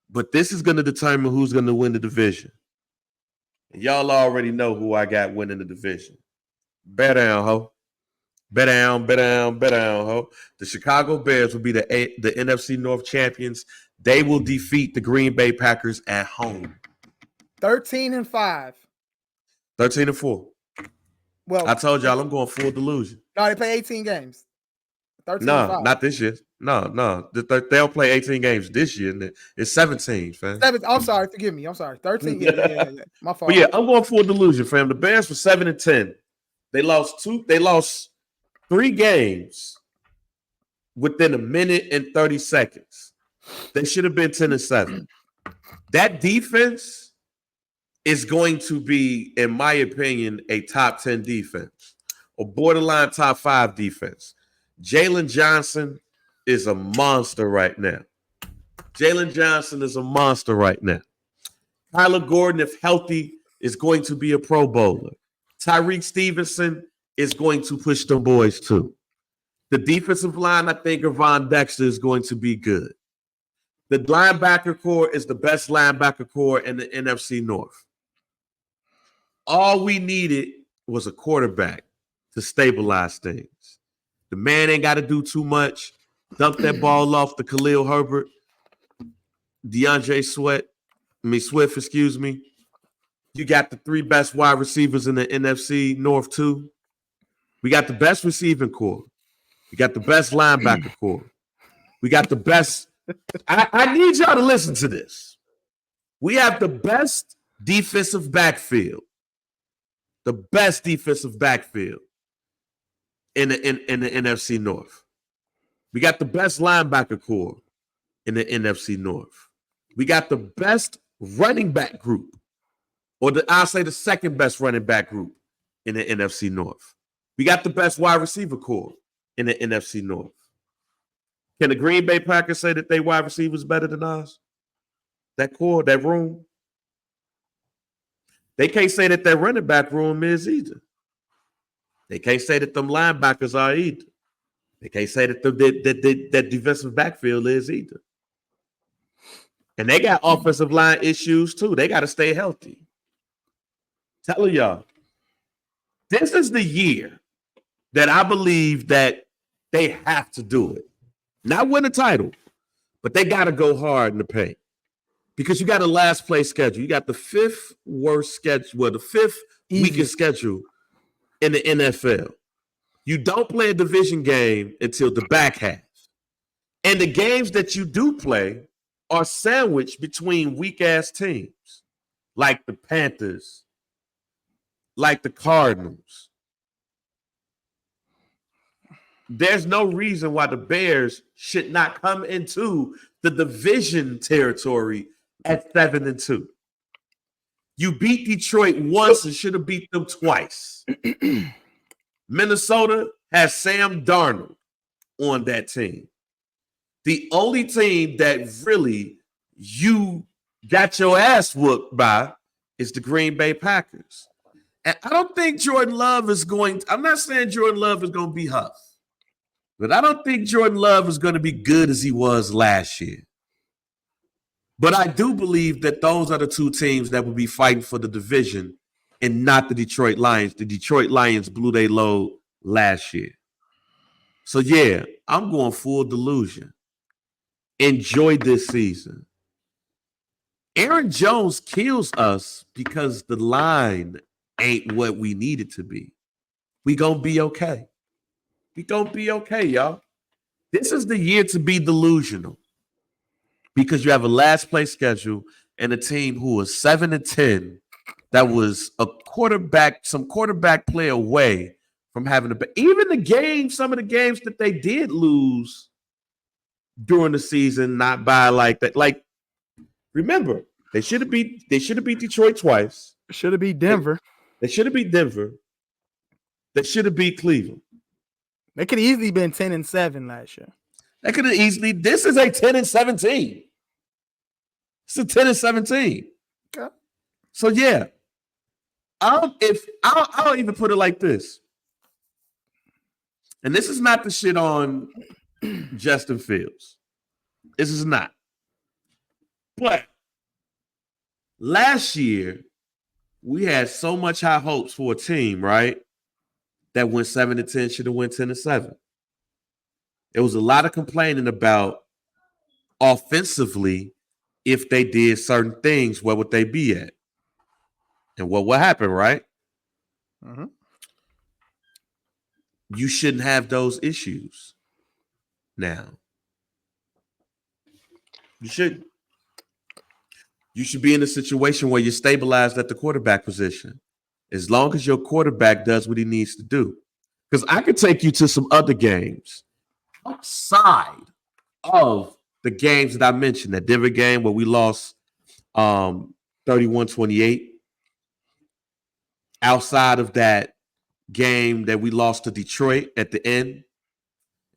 But this is going to determine who's going to win the division. And y'all already know who I got winning the division. Bet down, ho. Bet down, ho. The Chicago Bears will be the NFC North champions. They will defeat the Green Bay Packers at home. 13-5. 13-4. Well, I told y'all I'm going full delusion. No, they play 18 games. 13-5. No, not this year. No. They'll play 18 games this year. It's 17, fam. I'm sorry. Forgive me. I'm sorry. 13. Yeah. My fault. But yeah, I'm going full delusion, fam. The Bears were 7-10. They lost 3 games within a minute and 30 seconds. They should have been 10-7. That defense is going to be, in my opinion, a top 10 defense or borderline top 5 defense. Jalen Johnson is a monster right now. Jalen Johnson is a monster right now. Kyler Gordon, if healthy, is going to be a Pro Bowler. Tyreek Stevenson is going to push them boys too. The defensive line, I think, of Von Dexter is going to be good. The linebacker core is the best linebacker core in the NFC North. All we needed was a quarterback to stabilize things. The man ain't got to do too much. Dump that ball off to Khalil Herbert, Swift, excuse me. You got the 3 best wide receivers in the NFC North too. We got the best receiving core. We got the best linebacker core. We got the best. I need y'all to listen to this. We have the best defensive backfield. The best defensive backfield in the NFC North. We got the best linebacker core in the NFC North. We got the best running back group, or I'll say the second best running back group in the NFC North. We got the best wide receiver core in the NFC North. Can the Green Bay Packers say that they wide receivers better than us? That core, that room? They can't say that their running back room is either. They can't say that them linebackers are either. They can't say that that defensive backfield is either. And they got offensive line issues too. They got to stay healthy. Telling y'all, this is the year that I believe that they have to do it. Not win a title, but they got to go hard in the paint. Because you got a last place schedule. You got the 5th worst schedule, well, the 5th weakest schedule in the NFL. You don't play a division game until the back half. And the games that you do play are sandwiched between weak-ass teams, like the Panthers, like the Cardinals. There's no reason why the Bears should not come into the division territory at 7-2. You beat Detroit once and should have beat them twice. Minnesota has Sam Darnold on that team. The only team that really you got your ass whooped by is the Green Bay Packers. And I don't think Jordan Love is I'm not saying Jordan Love is going to be Huff, but I don't think Jordan Love is going to be good as he was last year. But I do believe that those are the 2 teams that will be fighting for the division and not the Detroit Lions. The Detroit Lions blew their load last year. So, yeah, I'm going full delusion. Enjoy this season. Aaron Jones kills us because the line ain't what we need it to be. We gonna be okay. We gonna be okay, y'all. This is the year to be delusional because you have a last place schedule and a team who was 7-10 that was some quarterback play away from having even the game, some of the games that they did lose during the season, not by like that. Like, remember, they should have beat Detroit twice. Should have beat Denver. They should have beat Denver. They should have beat Cleveland. They could have easily been 10-7 last year. They could have easily. This is a 10-17. It's a 10-17. Okay. So yeah, I'll even put it like this. And this is not the shit on Justin Fields. This is not. But last year, we had so much high hopes for a team, right? That went 7-10 should have went 10-7. There was a lot of complaining about offensively if they did certain things, where would they be at? And what would happen, right? Mm-hmm. You shouldn't have those issues now. You shouldn't. You should be in a situation where you're stabilized at the quarterback position. As long as your quarterback does what he needs to do. Because I could take you to some other games outside of the games that I mentioned, that Denver game where we lost 31-28, outside of that game that we lost to Detroit at the end,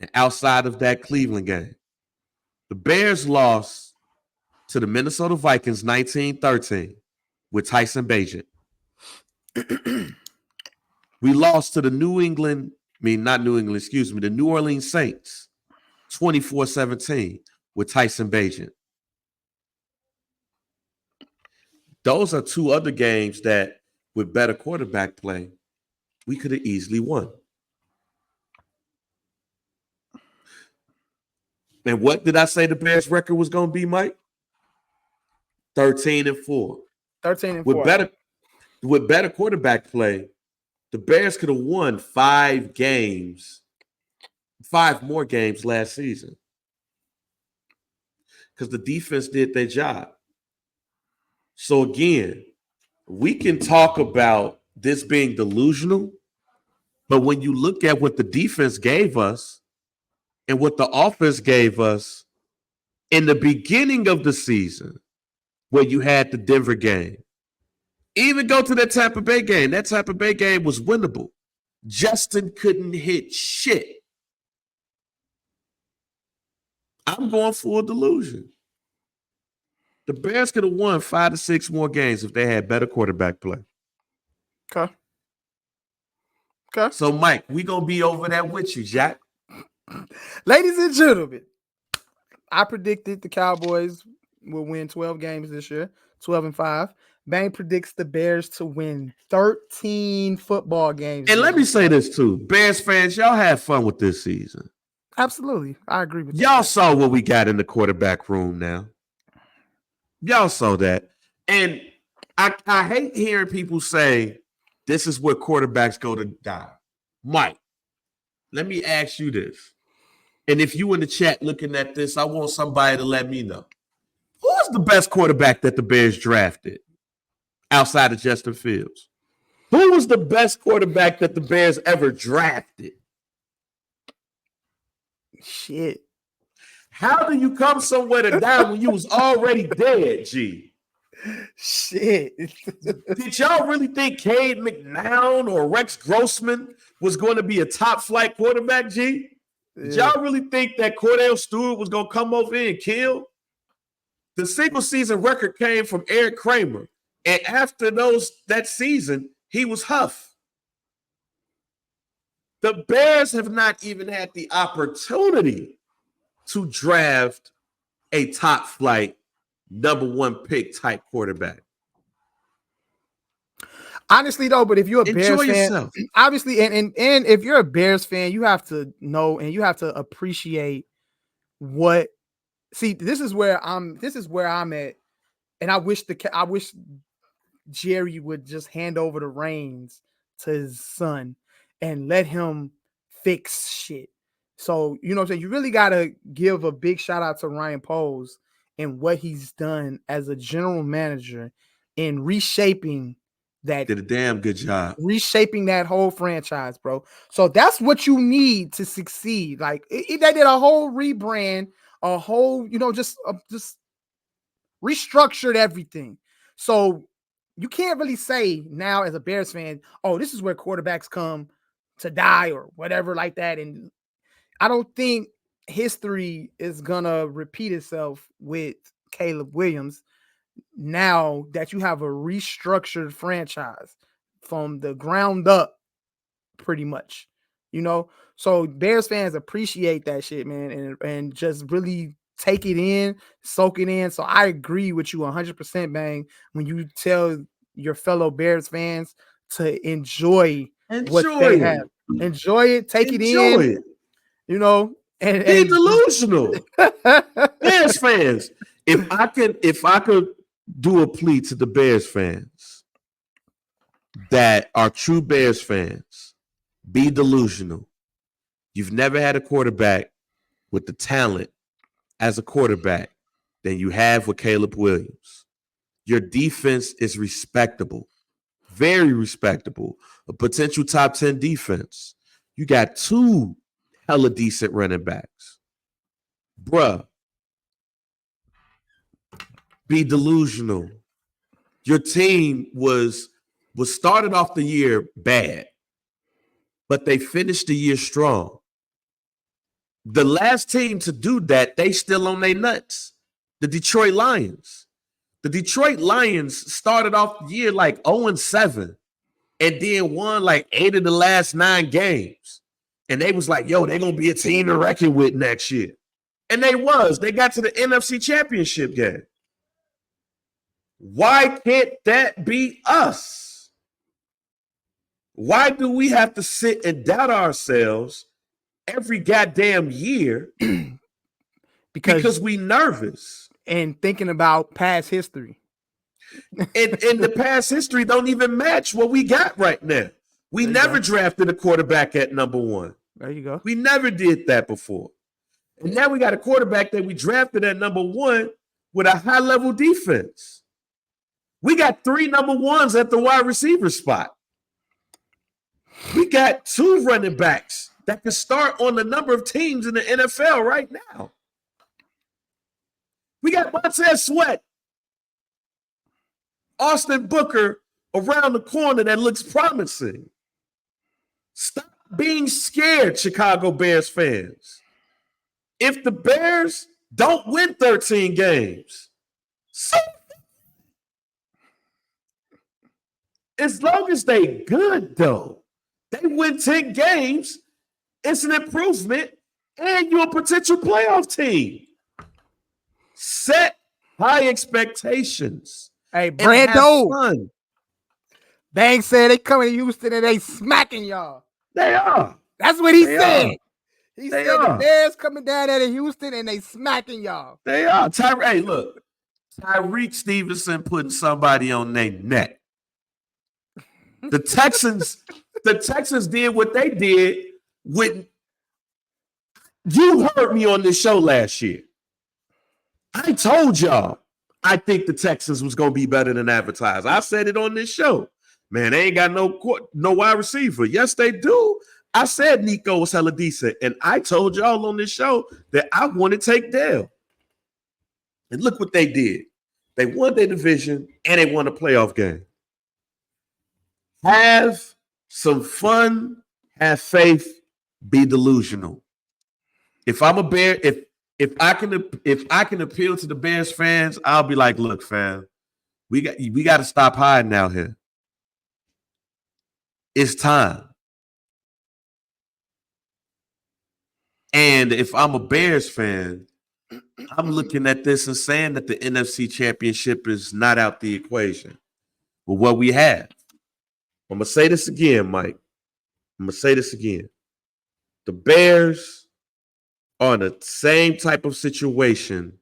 and outside of that Cleveland game, the Bears lost to the Minnesota Vikings 19-13 with Tyson Bagent. We lost to the the New Orleans Saints 24-17 with Tyson Bagent. Those are two other games that, with better quarterback play, we could have easily won. And what did I say the Bears' record was going to be, Mike? 13-4. 13-4. With better quarterback play, the Bears could have won 5 more games last season. Because the defense did their job. So again, we can talk about this being delusional, but when you look at what the defense gave us and what the offense gave us in the beginning of the season, where you had the Denver game, even go to that Tampa Bay game. That Tampa Bay game was winnable. Justin couldn't hit shit. I'm going for a delusion. The Bears could have won 5 to 6 more games if they had better quarterback play. Okay. So, Mike, we going to be over that with you, Jack. Ladies and gentlemen, I predicted the Cowboys will win 12 games this year, 12-5. Bang predicts the Bears to win 13 football games. And let me say this too. Bears fans, y'all have fun with this season. Absolutely. I agree with y'all. Y'all saw what we got in the quarterback room now. Y'all saw that. And I hate hearing people say this is where quarterbacks go to die. Mike, let me ask you this. And if you in the chat looking at this, I want somebody to let me know. Who's the best quarterback that the Bears drafted outside of Justin Fields? Who was the best quarterback that the Bears ever drafted? Shit. How do you come somewhere to die when you was already dead, G? Shit. Did y'all really think Cade McNown or Rex Grossman was going to be a top flight quarterback, G? Did y'all really think that Cordell Stewart was going to come over here and kill? The single season record came from Eric Kramer. And after that season, he was Huff. The Bears have not even had the opportunity to draft a top flight, number 1 pick type quarterback. Honestly, though, but if you're a Bears fan, yourself. Obviously, and if you're a Bears fan, you have to know and you have to appreciate what. See, this is where I'm at, and I wish Jerry would just hand over the reins to his son and let him fix shit. So, you know what I'm saying? You really got to give a big shout out to Ryan Poles and what he's done as a general manager in reshaping that. Did a damn good job. Reshaping that whole franchise, bro. So that's what you need to succeed. Like they did a whole rebrand, a whole, just restructured everything. So you can't really say now as a Bears fan, oh, this is where quarterbacks come to die or whatever like that. And I don't think history is gonna repeat itself with Caleb Williams now that you have a restructured franchise from the ground up, pretty much, So Bears fans appreciate that shit, man, and just really take it in, soak it in. So I agree with you 100%, Bang, when you tell your fellow Bears fans to enjoy what they have. Enjoy it, take it in, and be delusional. Bears fans, if I could do a plea to the Bears fans that are true Bears fans, be delusional. You've never had a quarterback with the talent as a quarterback than you have with Caleb Williams. Your defense is respectable, very respectable, a potential top 10 defense. You got 2 hella decent running backs. Bruh, be delusional. Your team was started off the year bad, but they finished the year strong. The last team to do that, they still on their nuts. The Detroit Lions. The Detroit Lions started off the year like 0-7 and then won like 8 of the last 9 games. And they was like, yo, they're going to be a team to reckon with next year. And they was. They got to the NFC Championship game. Why can't that be us? Why do we have to sit and doubt ourselves every goddamn year because we nervous and thinking about past history? and the past history don't even match what we got right now. We never drafted a quarterback at number 1. There you go. We never did that before. And now we got a quarterback that we drafted at number 1 with a high-level defense. We got 3 number 1s at the wide receiver spot. We got 2 running backs that can start on a number of teams in the NFL right now. We got Montez Sweat, Austin Booker around the corner that looks promising. Stop being scared, Chicago Bears fans. If the Bears don't win 13 games, as long as they good, though, they win 10 games, it's an improvement, and you're a potential playoff team. Set high expectations. Hey, Brando. Bang said they coming to Houston and they smacking y'all. They are. That's what he said. He said the Bears coming down there to Houston and they smacking y'all. They are. Hey, look. Tyreek Stevenson putting somebody on their neck. The Texans did what they did with. You heard me on this show last year. I told y'all I think the Texans was going to be better than advertised. I said it on this show. Man, they ain't got no wide receiver. Yes, they do. I said Nico was hella decent, and I told y'all on this show that I want to take Dale. And look what they did. They won their division, and they won a playoff game. Have some fun, have faith, be delusional. If I'm a Bear, if I can appeal to the Bears fans, I'll be like, look, fam, we got to stop hiding out here. It's time. And if I'm a Bears fan, I'm looking at this and saying that the NFC Championship is not out the equation. But what we have, I'm going to say this again, Mike. I'm going to say this again. The Bears are in the same type of situation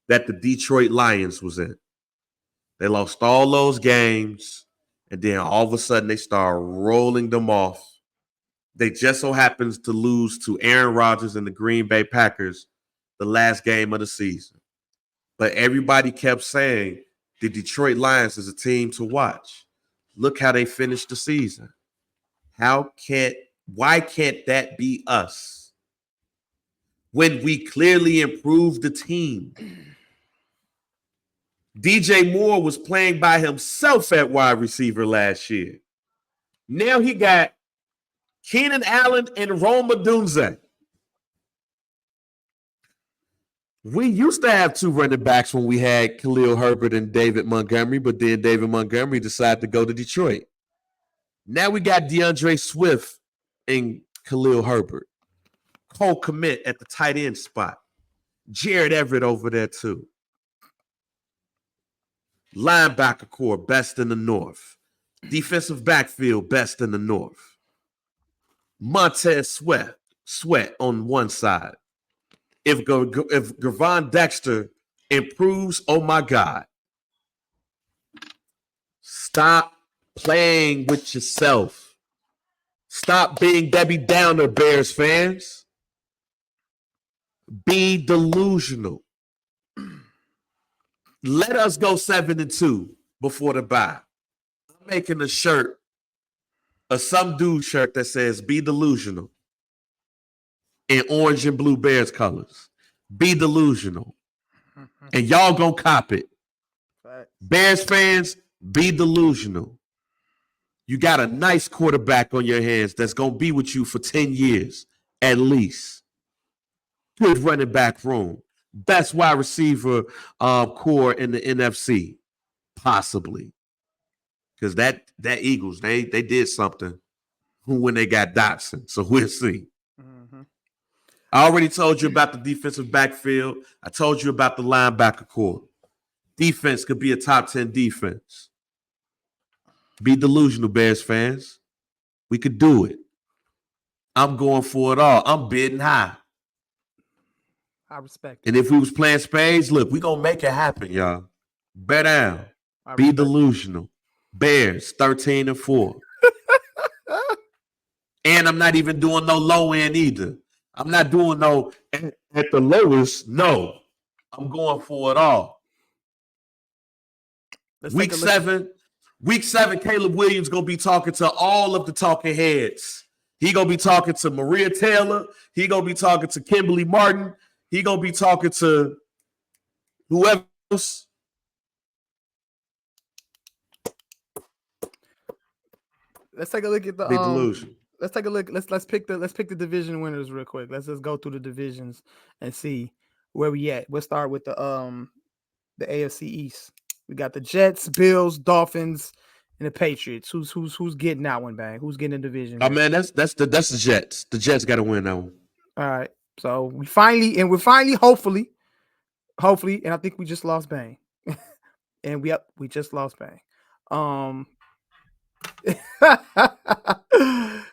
that the Detroit Lions was in. They lost all those games, and then all of a sudden they start rolling them off. They just so happens to lose to Aaron Rodgers and the Green Bay Packers the last game of the season. But everybody kept saying the Detroit Lions is a team to watch. Look how they finished the season. Why can't that be us? When we clearly improved the team. DJ Moore was playing by himself at wide receiver last year. Now he got Keenan Allen and Rome Odunze. We used to have 2 running backs when we had Khalil Herbert and David Montgomery, but then David Montgomery decided to go to Detroit. Now we got DeAndre Swift and Khalil Herbert. Cole Kmet at the tight end spot. Jared Everett over there too. Linebacker core, best in the North. Defensive backfield, best in the North. Montez Sweat on one side. If Gervon Dexter improves, oh my God. Stop playing with yourself. Stop being Debbie Downer, Bears fans. Be delusional. Let us go 7-2 before the bye. I'm making a shirt, some dude shirt that says "Be delusional." in orange and blue Bears colors. Be delusional. And y'all gonna cop it. Bears fans, be delusional. You got a nice quarterback on your hands that's gonna be with you for 10 years at least. Good running back room. Best wide receiver core in the NFC, possibly. Because that Eagles, they did something when they got Dotson. So we'll see. Mm-hmm. I already told you about the defensive backfield. I told you about the linebacker core. Defense could be a top 10 defense. Be delusional, Bears fans. We could do it. I'm going for it all. I'm bidding high. I respect it. And if we was playing spades, look, we gonna make it happen, y'all. Bet down. Be delusional. Bears 13-4. And I'm not even doing no low end either. I'm not doing no at the lowest. No, I'm going for it all. Week 7, Caleb Williams gonna be talking to all of the talking heads. He gonna be talking to Maria Taylor. He gonna be talking to Kimberly Martin. He gonna be talking to whoever else. Let's take a look at the delusion. Let's take a look. Let's pick the division winners real quick. Let's just go through the divisions and see where we at. We'll start with the AFC East. We got the Jets, Bills, Dolphins, and the Patriots. Who's getting that one, bang? Who's getting the division? Oh man, that's the Jets. The Jets got to win that one. All right. So we're finally, hopefully, and I think we just lost Bang. And we just lost Bang.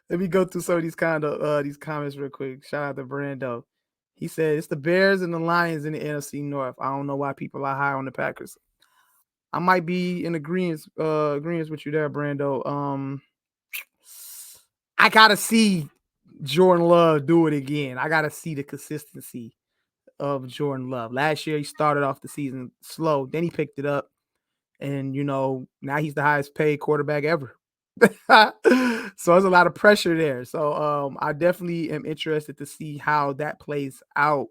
Let me go through some of these comments real quick. Shout out to Brando. He said it's the Bears and the Lions in the NFC North. I don't know why people are high on the Packers. I might be in agreement with you there, Brando. I gotta see Jordan Love do it again. I gotta see the consistency of Jordan Love. Last year he started off the season slow, then he picked it up, and now he's the highest paid quarterback ever. So there's a lot of pressure there. So I definitely am interested to see how that plays out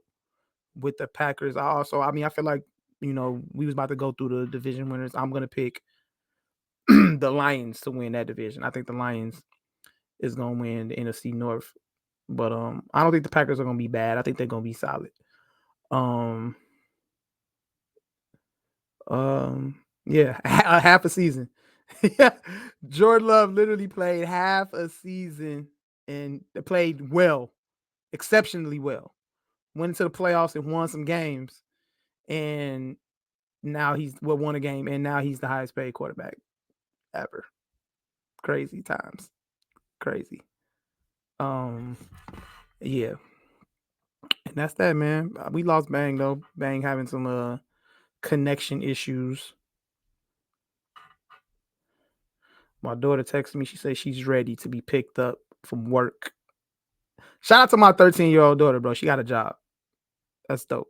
with the Packers. I feel like we was about to go through the division winners. I'm gonna pick the Lions to win that division. I think the Lions is gonna win the NFC North, but I don't think the Packers are gonna be bad. I think they're gonna be solid. Half a season. Yeah, Jordan Love literally played half a season and played well, exceptionally well. Went into the playoffs and won some games, and now he's won a game, and now he's the highest paid quarterback ever. Crazy times, crazy. Yeah, and that's that, man. We lost Bang though. Bang having some connection issues. My daughter texted me. She said she's ready to be picked up from work. Shout out to my 13-year-old daughter, bro. She got a job. That's dope.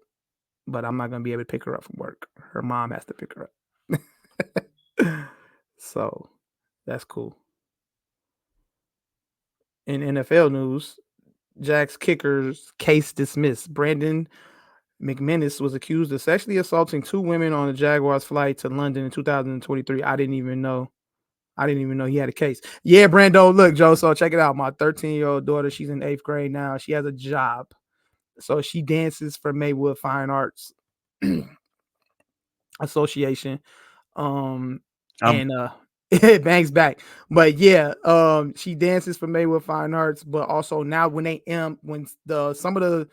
But I'm not going to be able to pick her up from work. Her mom has to pick her up. So that's cool. In NFL news, Jags kickers case dismissed. Brandon McManus was accused of sexually assaulting 2 women on a Jaguars flight to London in 2023. I didn't even know he had a case. Yeah, Brando, look, Joe, so check it out. My 13-year-old daughter, she's in 8th grade now. She has a job. So she dances for Maywood Fine Arts Association. It bangs back. But yeah, she dances for Maywood Fine Arts, but also now when some of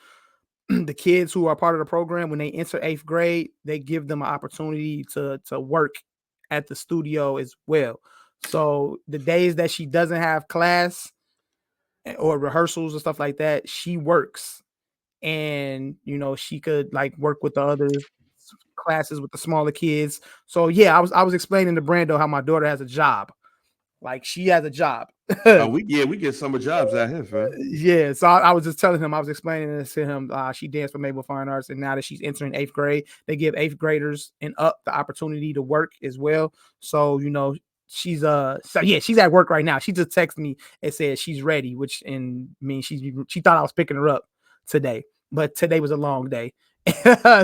the kids who are part of the program, when they enter 8th grade, they give them an opportunity to work at the studio as well. So the days that she doesn't have class or rehearsals and stuff like that, she works, and she could work with the other classes with the smaller kids. So yeah, I was explaining to Brando how my daughter has a job. She has a job. We get summer jobs out here, fam. Yeah, so I was just telling him, I was explaining this to him. She danced for Maywood Fine Arts, and now that she's entering 8th grade, they give 8th graders and up the opportunity to work as well. So she's she's at work right now. She just texted me and said she's ready, which means she thought I was picking her up. today, but today was a long day.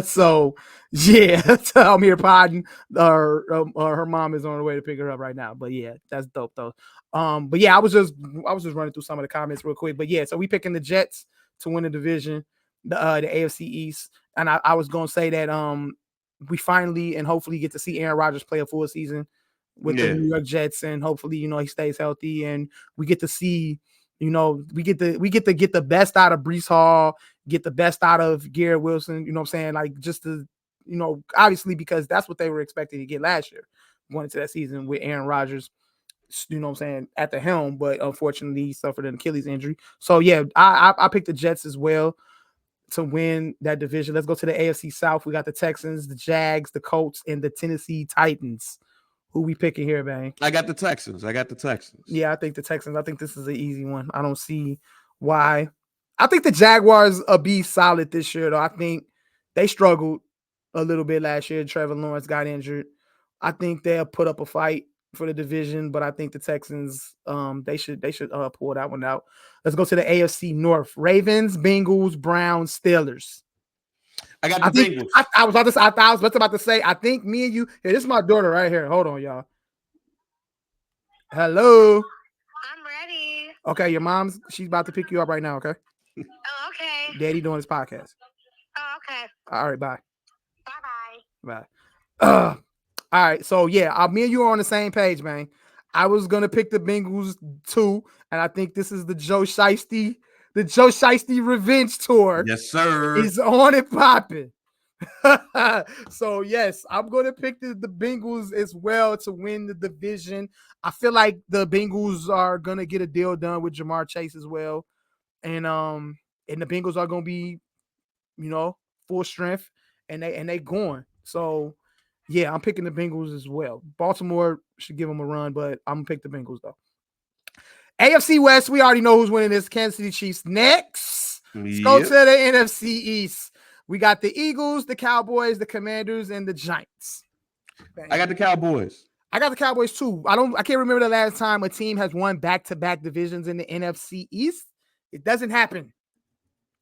So yeah, I'm here podding. Her mom is on her way to pick her up right now. But yeah, that's dope though. But yeah, I was just running through some of the comments real quick. But yeah, so we picking the Jets to win the division, the AFC East, and I was gonna say that we finally and hopefully get to see Aaron Rodgers play a full season with the New York Jets, and hopefully he stays healthy, and we get to see we get to get the best out of Breece Hall, get the best out of Garrett Wilson. You know what I'm saying? Like just to obviously because that's what they were expecting to get last year going into that season with Aaron Rodgers. You know what I'm saying, at the helm, but unfortunately he suffered an Achilles injury. So yeah, I picked the Jets as well to win that division. Let's go to the AFC South. We got the Texans, the Jags, the Colts, and the Tennessee Titans. Who we picking here, Bang? I got the Texans. Yeah, I think the Texans. I think this is an easy one. I don't see why. I think the Jaguars will be solid this year, though. I think they struggled a little bit last year. Trevor Lawrence got injured. I think they'll put up a fight for the division, but I think the Texans, they should pull that one out. Let's go to the AFC North. Ravens, Bengals, Browns, Steelers. I got the Bengals. I was about to say, I think me and you, this is my daughter right here. Hold on, y'all. Hello. I'm ready. Okay, your mom's, she's about to pick you up right now, okay? Oh, okay. Daddy doing his podcast. Oh, okay. All right, bye. Bye-bye. Bye. All right, so yeah, me and you are on the same page, man. I was gonna pick the Bengals too, and I think this is the Joe Shiesty revenge tour. Yes, sir. Is on and popping. So yes, I'm gonna pick the Bengals as well to win the division. I feel like the Bengals are gonna get a deal done with Jamar Chase as well, and the Bengals are gonna be, full strength, and they going. So yeah, I'm picking the Bengals as well. Baltimore should give them a run, but I'm gonna pick the Bengals though. AFC West, we already know who's winning this. Kansas City Chiefs next. Let's go to the NFC East. We got the Eagles, the Cowboys, the Commanders, and the Giants. I got the Cowboys. I got the Cowboys too. I can't remember the last time a team has won back-to-back divisions in the NFC East. It doesn't happen.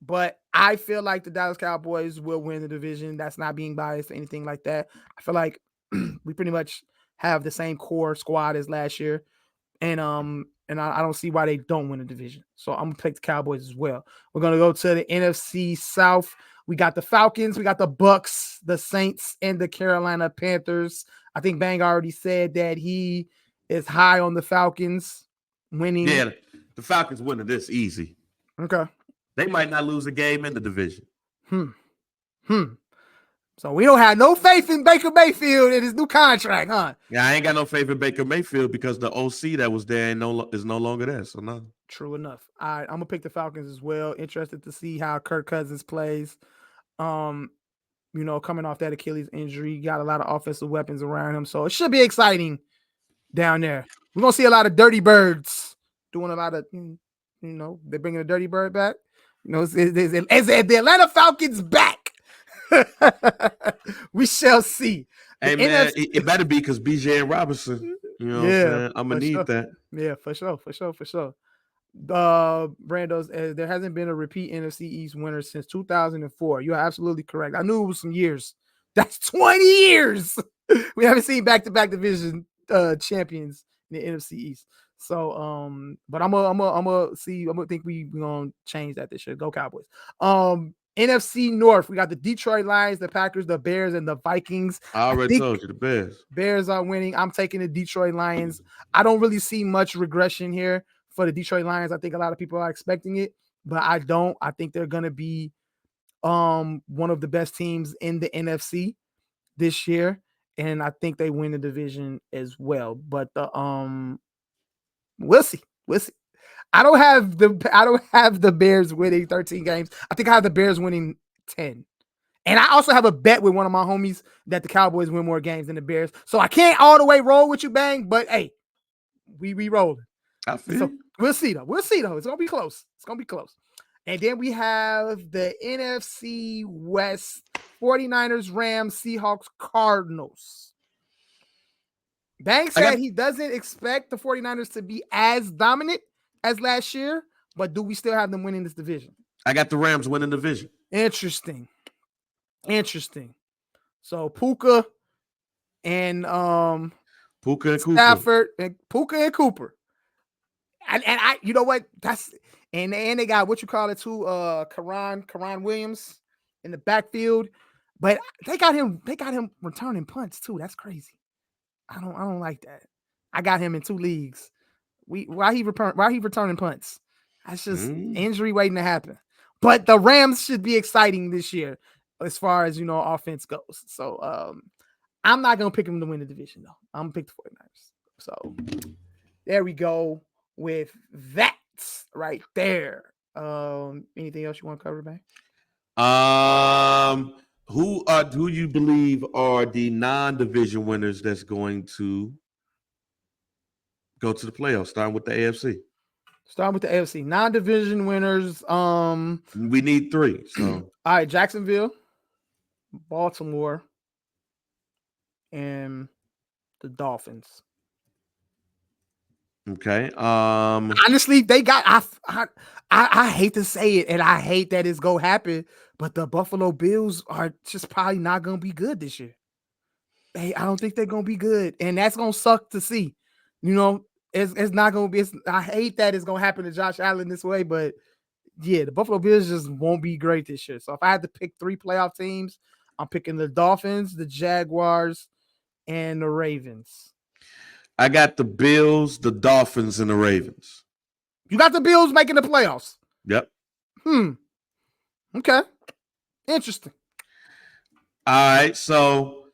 But I feel like the Dallas Cowboys will win the division. That's not being biased or anything like that. I feel like we pretty much have the same core squad as last year. And I don't see why they don't win the division. So I'm going to pick the Cowboys as well. We're going to go to the NFC South. We got the Falcons, we got the Bucks, the Saints, and the Carolina Panthers. I think Bang already said that he is high on the Falcons winning. Yeah, the Falcons winning this easy. Okay. They might not lose a game in the division. So we don't have no faith in Baker Mayfield in his new contract, huh? Yeah, I ain't got no faith in Baker Mayfield because the OC that was there is no longer there. So no. True enough. All right, I'm gonna pick the Falcons as well. Interested to see how Kirk Cousins plays. Coming off that Achilles injury, got a lot of offensive weapons around him, so it should be exciting down there. We're gonna see a lot of dirty birds doing a lot of, they're bringing the dirty bird back. Is the Atlanta Falcons back? We shall see. Hey, man, it better be because BJ and Robinson. You know what I'm saying? I'm going to need that. Yeah, for sure. Brandos, there hasn't been a repeat NFC East winner since 2004. You are absolutely correct. I knew it was some years. That's 20 years. We haven't seen back-to-back division champions in the NFC East. So, but I'm gonna think we're gonna change that this year. Go Cowboys. NFC North, we got the Detroit Lions, the Packers, the Bears, and the Vikings. I already told you the Bears. Bears are winning. I'm taking the Detroit Lions. I don't really see much regression here for the Detroit Lions. I think a lot of people are expecting it, but I don't. I think they're gonna be one of the best teams in the NFC this year, and I think they win the division as well. But we'll see. I don't have the Bears winning 13 games. I think I have the Bears winning 10. And I also have a bet with one of my homies that the Cowboys win more games than the Bears. So I can't all the way roll with you, Bang, but hey, we rolling. I feel so we'll see though. It's gonna be close. And then we have the NFC West, 49ers, Rams, Seahawks, Cardinals. Bang said he doesn't expect the 49ers to be as dominant as last year, but do we still have them winning this division? I got the Rams winning the division. Interesting. So Puka and Stafford and Puka and Cooper. And I, you know what? That's and they got what you call it too, Karan Williams in the backfield. But they got him returning punts too. That's crazy. I don't like that. I got him in 2 leagues. Why he returning punts? That's just injury waiting to happen. But the Rams should be exciting this year as far as offense goes. So I'm not gonna pick them to win the division though. I'm gonna pick the 49ers. So there we go with that right there. Anything else you want to cover, man? Who you believe are the non-division winners that's going to go to the playoffs, starting with the AFC? Starting with the AFC. Non-division winners. We need 3. So all right, Jacksonville, Baltimore, and the Dolphins. Okay. Honestly, they got I hate to say it, and I hate that it's gonna happen, but the Buffalo Bills are just probably not gonna be good this year. I don't think they're gonna be good, and that's gonna suck to see. It's not gonna be. I hate that it's gonna happen to Josh Allen this way, but yeah, the Buffalo Bills just won't be great this year. So if I had to pick 3 playoff teams, I'm picking the Dolphins, the Jaguars, and the Ravens. I got the Bills, the Dolphins, and the Ravens. You got the Bills making the playoffs. Yep. Okay. Interesting. All right. So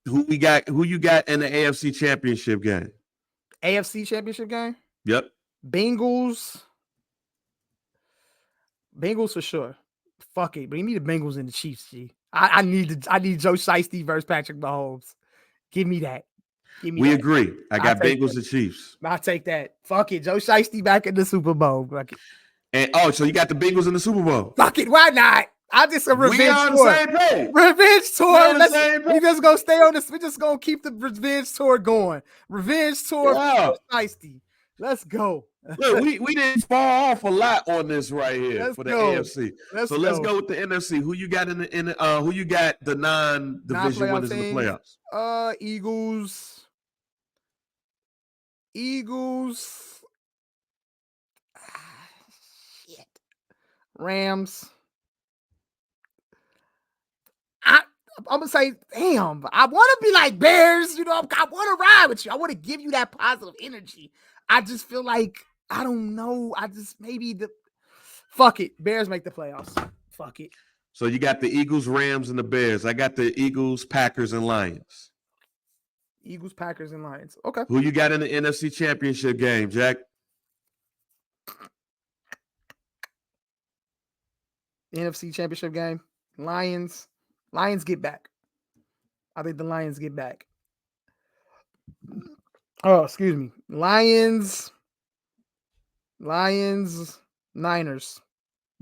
who you got in the AFC Championship game? AFC Championship game? Yep. Bengals for sure. Fuck it. But you need the Bengals and the Chiefs, G. I need Joe Shiesty versus Patrick Mahomes. Give me that. We agree. I got Bengals and Chiefs. I'll take that. Fuck it. Joe Shiesty back in the Super Bowl. Fuck it. And so you got the Bengals in the Super Bowl. Fuck it. Why not? I just a revenge we on tour. The same page. Revenge tour. We just gonna stay on this. We just gonna keep the revenge tour going. Revenge tour. Yeah. Shiesty. Let's go. Look, we didn't fall off a lot on this right here for the AFC. Let's go with the NFC. Who you got who you got the non-division winners in the playoffs? Eagles. Shit. Rams. I'm gonna say, damn, I want to be like Bears. I want to ride with you. I want to give you that positive energy. I just feel like I don't know. Fuck it. Bears make the playoffs. Fuck it. So you got the Eagles, Rams, and the Bears. I got the Eagles, Packers, and Lions. Eagles, Packers, and Lions. Okay. Who you got in the NFC Championship game, Jack? NFC Championship game. Lions. Lions get back. I think the Lions get back. Oh, excuse me. Lions, Niners.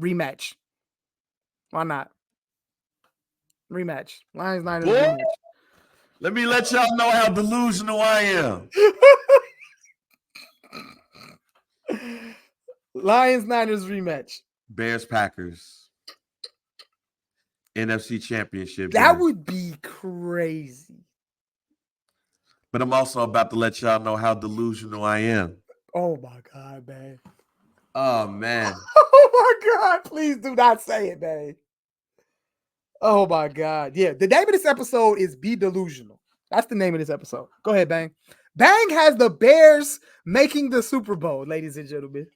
Rematch. Why not? Rematch. Lions, Niners, rematch. Let me let y'all know how delusional I am. Lions, Niners, rematch. Bears, Packers. NFC Championship. That would be crazy. But I'm also about to let y'all know how delusional I am. Oh, my God, man. Oh, man. Oh, my God. Please do not say it, man. Oh, my God. Yeah, the name of this episode is Be Delusional. That's the name of this episode. Go ahead, Bang. Bang has the Bears making the Super Bowl, ladies and gentlemen.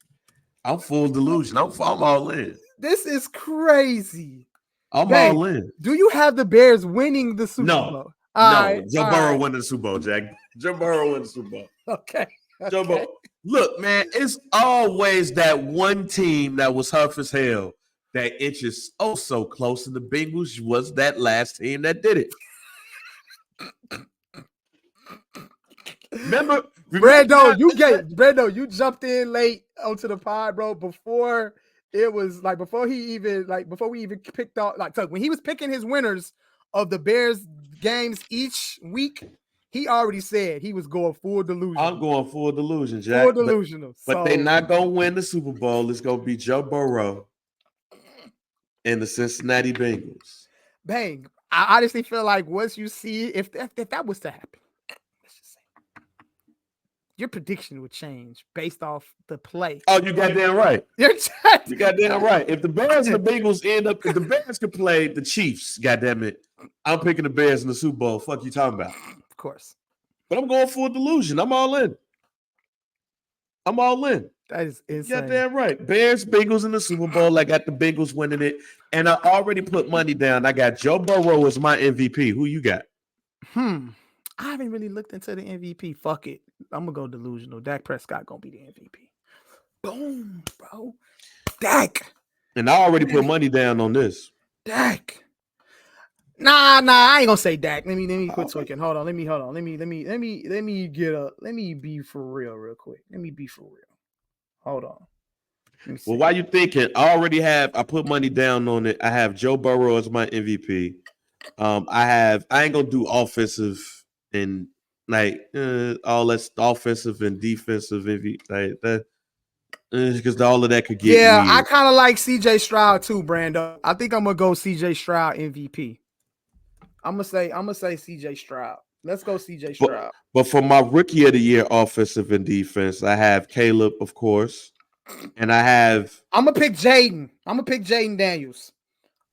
I'm full delusion. I'm all in. This is crazy. I'm Bang, all in. Do you have the Bears winning the Super Bowl? No, Joe Burrow winning the Super Bowl, Jack. Joe Burrow winning the Super Bowl. Okay. Joe Burrow. Look, man, it's always that one team that was tough as hell that inches so close, and the Bengals was that last team that did it. Remember Brando, you jumped in late onto the pod, bro, before it was like before we even picked out, like, so when he was picking his winners of the Bears games each week, he already said he was going full delusion. I'm going full delusion, Jack. Full delusional. But they're not gonna win the Super Bowl. It's gonna be Joe Burrow and the Cincinnati Bengals. Bang. I honestly feel like once you see if that was to happen, let's just say your prediction would change based off the play. Oh, you goddamn right. You goddamn right. If the Bears and the Bengals end up, if the Bears could play the Chiefs, goddamn it, I'm picking the Bears in the Super Bowl. Fuck you talking about? Of course. But I'm going for a delusion. I'm all in. That is insane. Goddamn right. Bears, Bengals in the Super Bowl. I got the Bengals winning it. And I already put money down. I got Joe Burrow as my MVP. Who you got? I haven't really looked into the MVP. Fuck it. I'm going to go delusional. Dak Prescott going to be the MVP. Boom, bro. Dak. And I already put money down on this. Dak. Nah, I ain't gonna say Dak. Let me quit talking. Hold on. Let me be for real quick. Let me be for real. Hold on. Well, while you thinking, I put money down on it. I have Joe Burrow as my MVP. I ain't gonna do offensive and all that's offensive and defensive MVP like that. Because all of that could get weird. I kind of like CJ Stroud too, Brando. I think I'm gonna go CJ Stroud MVP. I'm gonna say CJ Stroud. Let's go CJ Stroud. But for my rookie of the year offensive and defense, I have Caleb, of course. And I'm gonna pick Jaden. I'm gonna pick Jaden Daniels.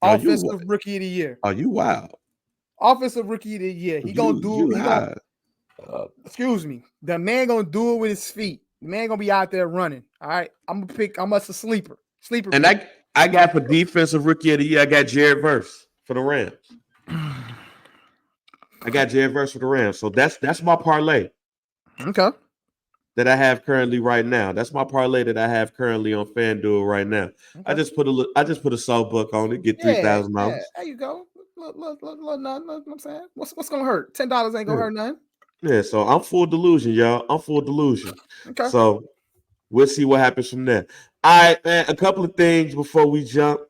Offensive rookie of the year. Are you wild? Offensive rookie of the year. He gonna do it. Excuse me. The man gonna do it with his feet. The man gonna be out there running. All right. I'm a sleeper. And pick. I got for defensive rookie of the year, I got Jared Verse for the Rams. I got Jared Verse for the Rams. So that's my parlay. Okay. That I have currently right now. That's my parlay that I have currently on FanDuel right now. Okay. I just put a salt buck on it, get $3,000. Yeah. There you go. Look, I'm saying, what's gonna hurt? $10 ain't gonna hurt nothing. Yeah, so I'm full delusion, y'all. I'm full delusion. Okay. So we'll see what happens from there. All right, man. A couple of things before we jump.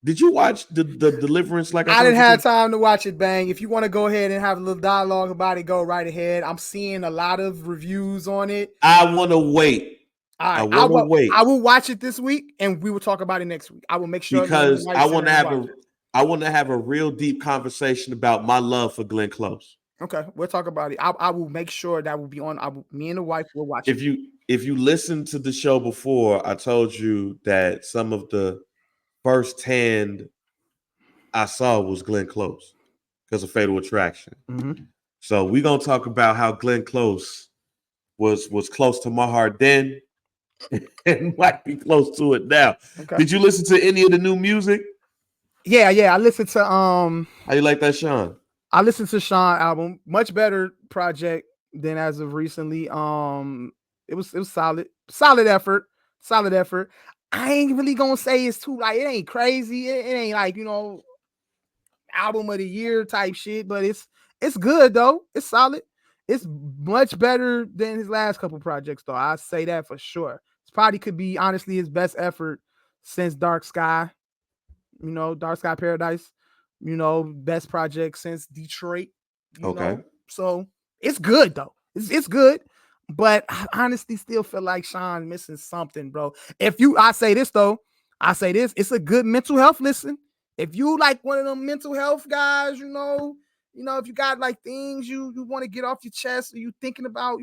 Did you watch the Deliverance? I didn't have time to watch it, Bang. If you want to go ahead and have a little dialogue about it, go right ahead. I'm seeing a lot of reviews on it. I want to wait. All right, wait. I will watch it this week, and we will talk about it next week. I will make sure because I want to have a real deep conversation about my love for Glenn Close. Okay, we'll talk about it. I will make sure that will be on. Me and the wife will watch it. If you listened to the show before, I told you that some of the first hand I saw was Glenn Close because of Fatal Attraction. Mm-hmm. So we're gonna talk about how Glenn Close was close to my heart then and might be close to it now. Okay. Did you listen to any of the new music? Yeah. I listened to How you like that, Sean? I listened to Sean album. Much better project than as of recently. It was solid. Solid effort. I ain't really gonna say it's too it ain't crazy. It ain't album of the year type shit, but it's good though. It's solid. It's much better than his last couple projects though. I say that for sure. It's probably could be honestly his best effort since Dark Sky. Dark Sky Paradise. Best project since Detroit. Okay. So it's good though. It's good. But I honestly still feel like Sean missing something, bro. I say this, it's a good mental health listen. If you like one of them mental health guys, if you got things you want to get off your chest or you thinking about,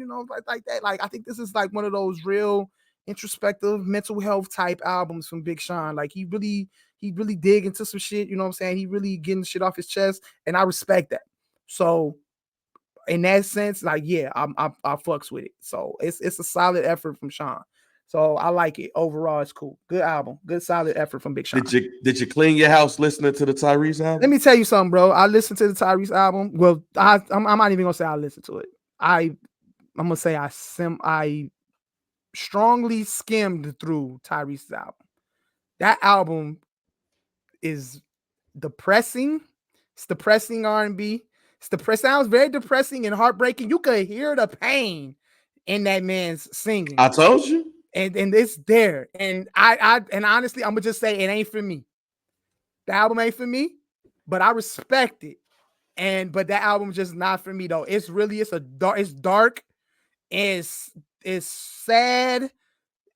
like that. I think this is one of those real introspective mental health type albums from Big Sean. He really dig into some shit, you know what I'm saying? He really getting shit off his chest, and I respect that. So in that sense, I fucks with it. So it's a solid effort from Sean. So I like it. Overall, it's cool. Good album. Good solid effort from Big Sean. Did you clean your house listening to the Tyrese album? Let me tell you something, bro. I listened to the Tyrese album. Well, I'm not even gonna say I listened to it. I'm gonna say I strongly skimmed through Tyrese's album. That album is depressing. It's depressing R&B. Sounds very depressing and heartbreaking. You could hear the pain in that man's singing. I told you. And it's there. And I honestly, I'm gonna just say it ain't for me. The album ain't for me, but I respect it. But that album just not for me though. It's dark. It's sad.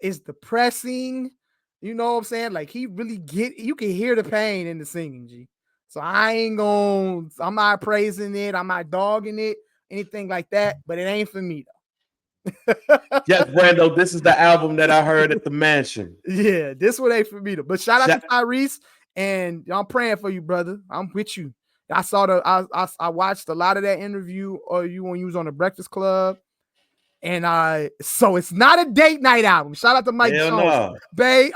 It's depressing. You know what I'm saying? Like he really you can hear the pain in the singing, G. So I'm not praising it. I'm not dogging it, anything like that, but it ain't for me though. Yes, Brando, this is the album that I heard at the mansion. Yeah, this one ain't for me though. But shout out to Tyrese, and I'm praying for you, brother. I'm with you. I watched a lot of that interview when you was on the Breakfast Club. And so it's not a date night album. Shout out to Mike Jones. No. Babe,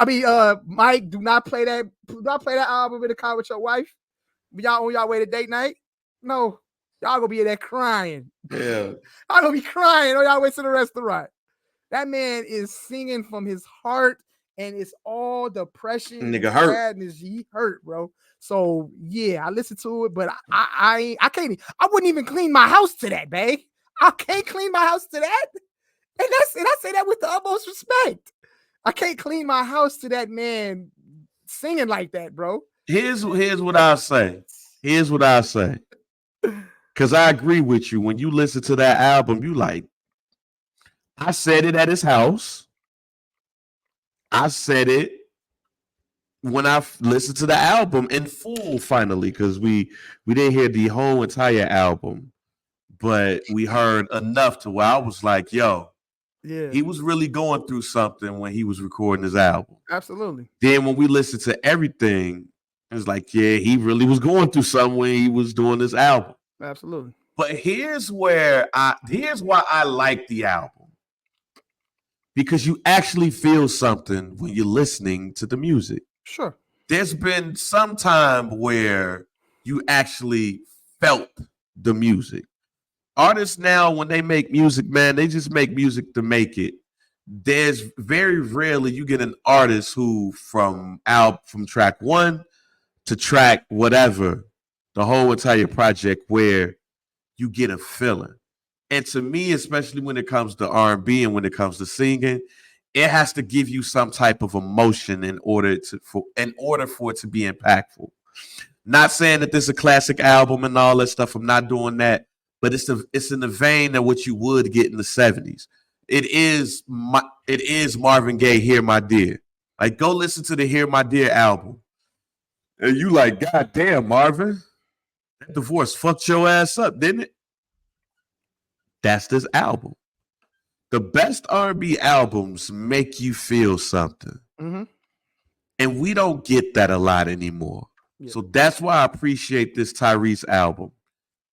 Mike, do not play that album in the car with your wife. Y'all on y'all way to date night? No. Y'all gonna be in there crying. Yeah. Y'all gonna be crying on y'all way to the restaurant. That man is singing from his heart, and it's all depression, nigga hurt. Sadness. He hurt, bro. So yeah, I listened to it, but I can't. I wouldn't even clean my house to that, babe. I can't clean my house to that. And I say that with the utmost respect. I can't clean my house to that man singing like that, bro. Here's what I say. Here's what I say. Because I agree with you. When you listen to that album, you like, I said it at his house. I said it when I listened to the album in full finally, because we didn't hear the whole entire album. But we heard enough to where I was like, yo, he was really going through something when he was recording his album. Absolutely. Then when we listened to everything, it was like, yeah, he really was going through something when he was doing this album. Absolutely. But here's why I like the album. Because you actually feel something when you're listening to the music. Sure. There's been some time where you actually felt the music. Artists now, when they make music, man, they just make music to make it. There's very rarely you get an artist who from track 1 to track whatever, the whole entire project, where you get a feeling. And to me, especially when it comes to R&B and when it comes to singing, it has to give you some type of emotion in order for it to be impactful. Not saying that this is a classic album and all that stuff. I'm not doing that. But it's in the vein of what you would get in the 70s. It is Marvin Gaye, Hear My Dear. Like, go listen to the Hear My Dear album. And you like, God damn, Marvin, that divorce fucked your ass up, didn't it? That's this album. The best R&B albums make you feel something. Mm-hmm. And we don't get that a lot anymore. Yeah. So that's why I appreciate this Tyrese album.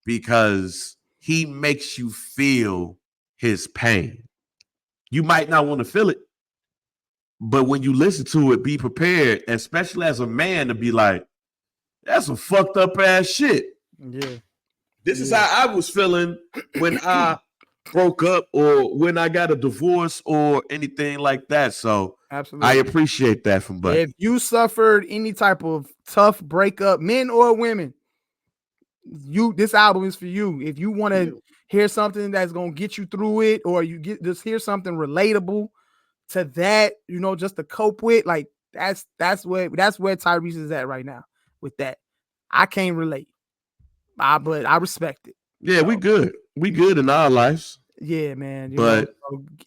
Because he makes you feel his pain. You might not want to feel it, but when you listen to it, be prepared, especially as a man, to be like, that's some fucked up ass shit. Yeah. This is how I was feeling when I broke up or when I got a divorce or anything like that. So absolutely, I appreciate that from Buddy. If you suffered any type of tough breakup, men or women, this album is for you. If you want to hear something that's gonna get you through it, or just hear something relatable to that, just to cope with, like that's where Tyrese is at right now with that. I can't relate, but I respect it. Yeah, we good in our lives. Yeah, man. But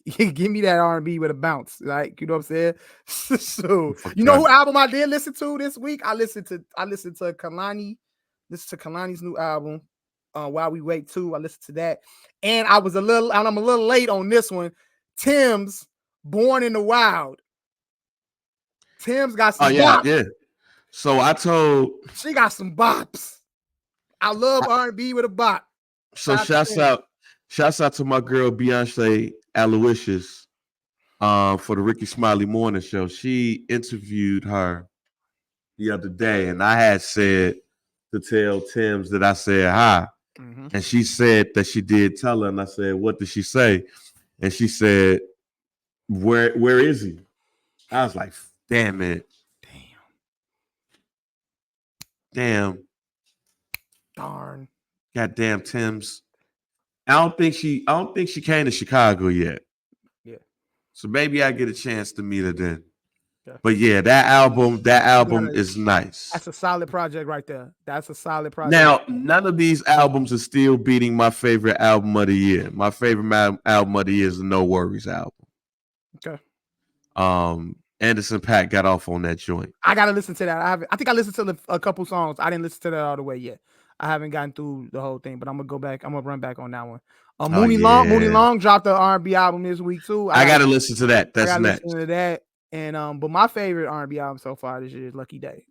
give me that R&B with a bounce, like, you know what I'm saying. So you know who album I did listen to this week? I listened to Kalani. Listen to Kalani's new album, While We Wait 2. I listened to that. And I'm a little late on this one. Tim's Born in the Wild. Tim's got some bops. Yeah. So she got some bops. I love R&B with a bop. So shouts out to my girl Beyonce Aloysius for the Ricky Smiley Morning Show. She interviewed her the other day, and I had said to tell Tim's that I said hi. Mm-hmm. And she said that she did tell her, and I said, what did she say? And she said, where is he? I was like, damn it. Damn. Darn. Goddamn Tim's. I don't think she came to Chicago yet. Yeah. So maybe I get a chance to meet her then. Yeah. But yeah, that album is nice. That's a solid project right there. That's a solid project. Now, none of these albums are still beating my favorite album of the year. My favorite album of the year is the No Worries album. Okay. Anderson .Paak got off on that joint. I gotta listen to that. I think I listened to a couple songs. I didn't listen to that all the way yet. I haven't gotten through the whole thing, but I'm gonna go back. I'm gonna run back on that one. Mooney Long dropped the R&B album this week too. I gotta listen to that. That's next. Listen to that. And but my favorite R&B album so far this year is Lucky Day.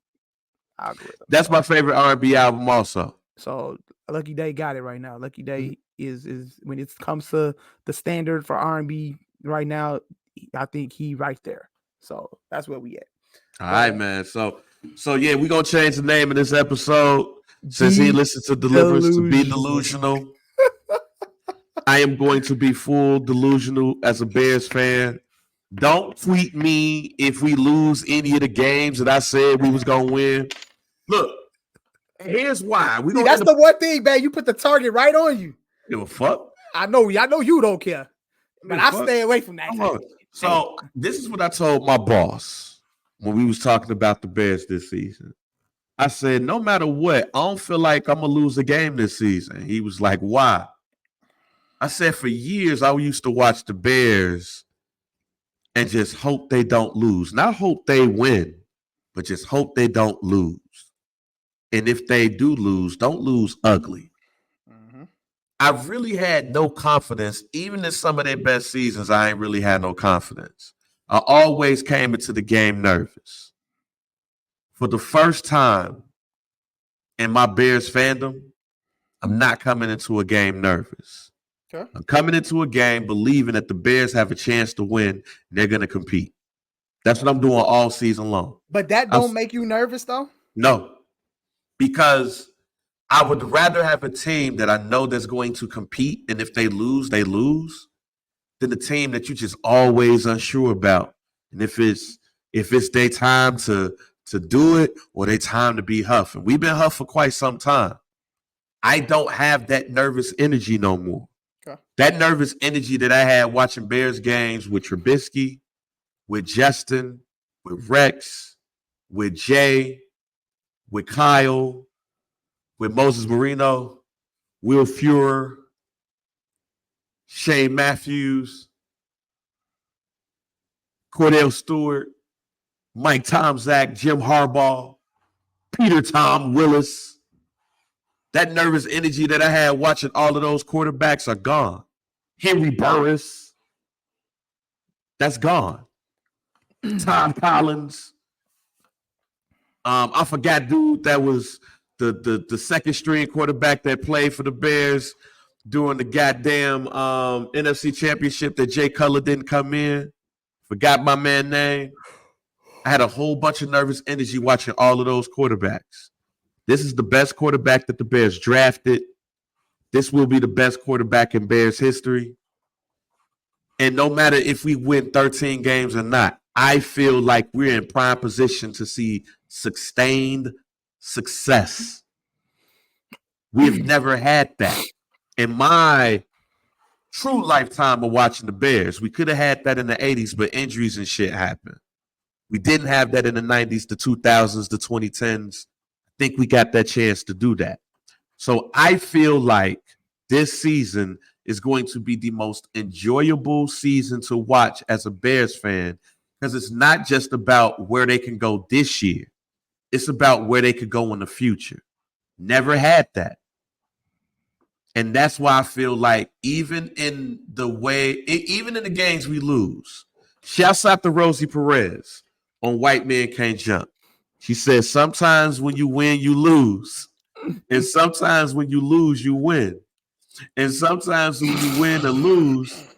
That's my favorite R&B album also. So Lucky Day got it right now. Lucky Day is when it comes to the standard for R&B right now, I think he right there. So that's where we at. All right, man. So yeah, we're gonna change the name of this episode since he listened to Deliverance to be delusional. I am going to be full delusional as a Bears fan. Don't tweet me if we lose any of the games that I said we was gonna win. Look, here's why. That's the one thing, man. You put the target right on you. Give a fuck. I know you don't care, but I stay away from that. So this is what I told my boss when we was talking about the Bears this season. I said, no matter what, I don't feel like I'm gonna lose a game this season. He was like, why? I said, for years I used to watch the Bears and just hope they don't lose. Not hope they win, but just hope they don't lose. And if they do lose, don't lose ugly. Mm-hmm. I really had no confidence. Even in some of their best seasons, I ain't really had no confidence. I always came into the game nervous. For the first time in my Bears fandom, I'm not coming into a game nervous. Okay. I'm coming into a game believing that the Bears have a chance to win and they're going to compete. That's what I'm doing all season long. But that don't make you nervous, though? No, because I would rather have a team that I know that's going to compete, and if they lose, they lose, than the team that you're just always unsure about. And if it's their time to do it or their time to be huff. And we've been huff for quite some time. I don't have that nervous energy no more. Okay. That nervous energy that I had watching Bears games with Trubisky, with Justin, with Rex, with Jay, with Kyle, with Moses Marino, Will Fuhrer, Shane Matthews, Cordell Stewart, Mike Tomczak, Jim Harbaugh, Peter Tom Willis. That nervous energy that I had watching all of those quarterbacks are gone. Henry Burris, that's gone. Tom Collins. I forgot, dude, that was the second string quarterback that played for the Bears during the goddamn NFC Championship that Jay Cutler didn't come in. Forgot my man's name. I had a whole bunch of nervous energy watching all of those quarterbacks. This is the best quarterback that the Bears drafted. This will be the best quarterback in Bears history. And no matter if we win 13 games or not, I feel like we're in prime position to see sustained success. We've never had that. In my true lifetime of watching the Bears, we could have had that in the 80s, but injuries and shit happened. We didn't have that in the 90s, the 2000s, the 2010s. I think we got that chance to do that. So I feel like this season is going to be the most enjoyable season to watch as a Bears fan, because it's not just about where they can go this year. It's about where they could go in the future. Never had that. And that's why I feel like even in the games we lose, shouts out to Rosie Perez on White Men Can't Jump. She says, sometimes when you win, you lose. And sometimes when you lose, you win. And sometimes when you win or lose,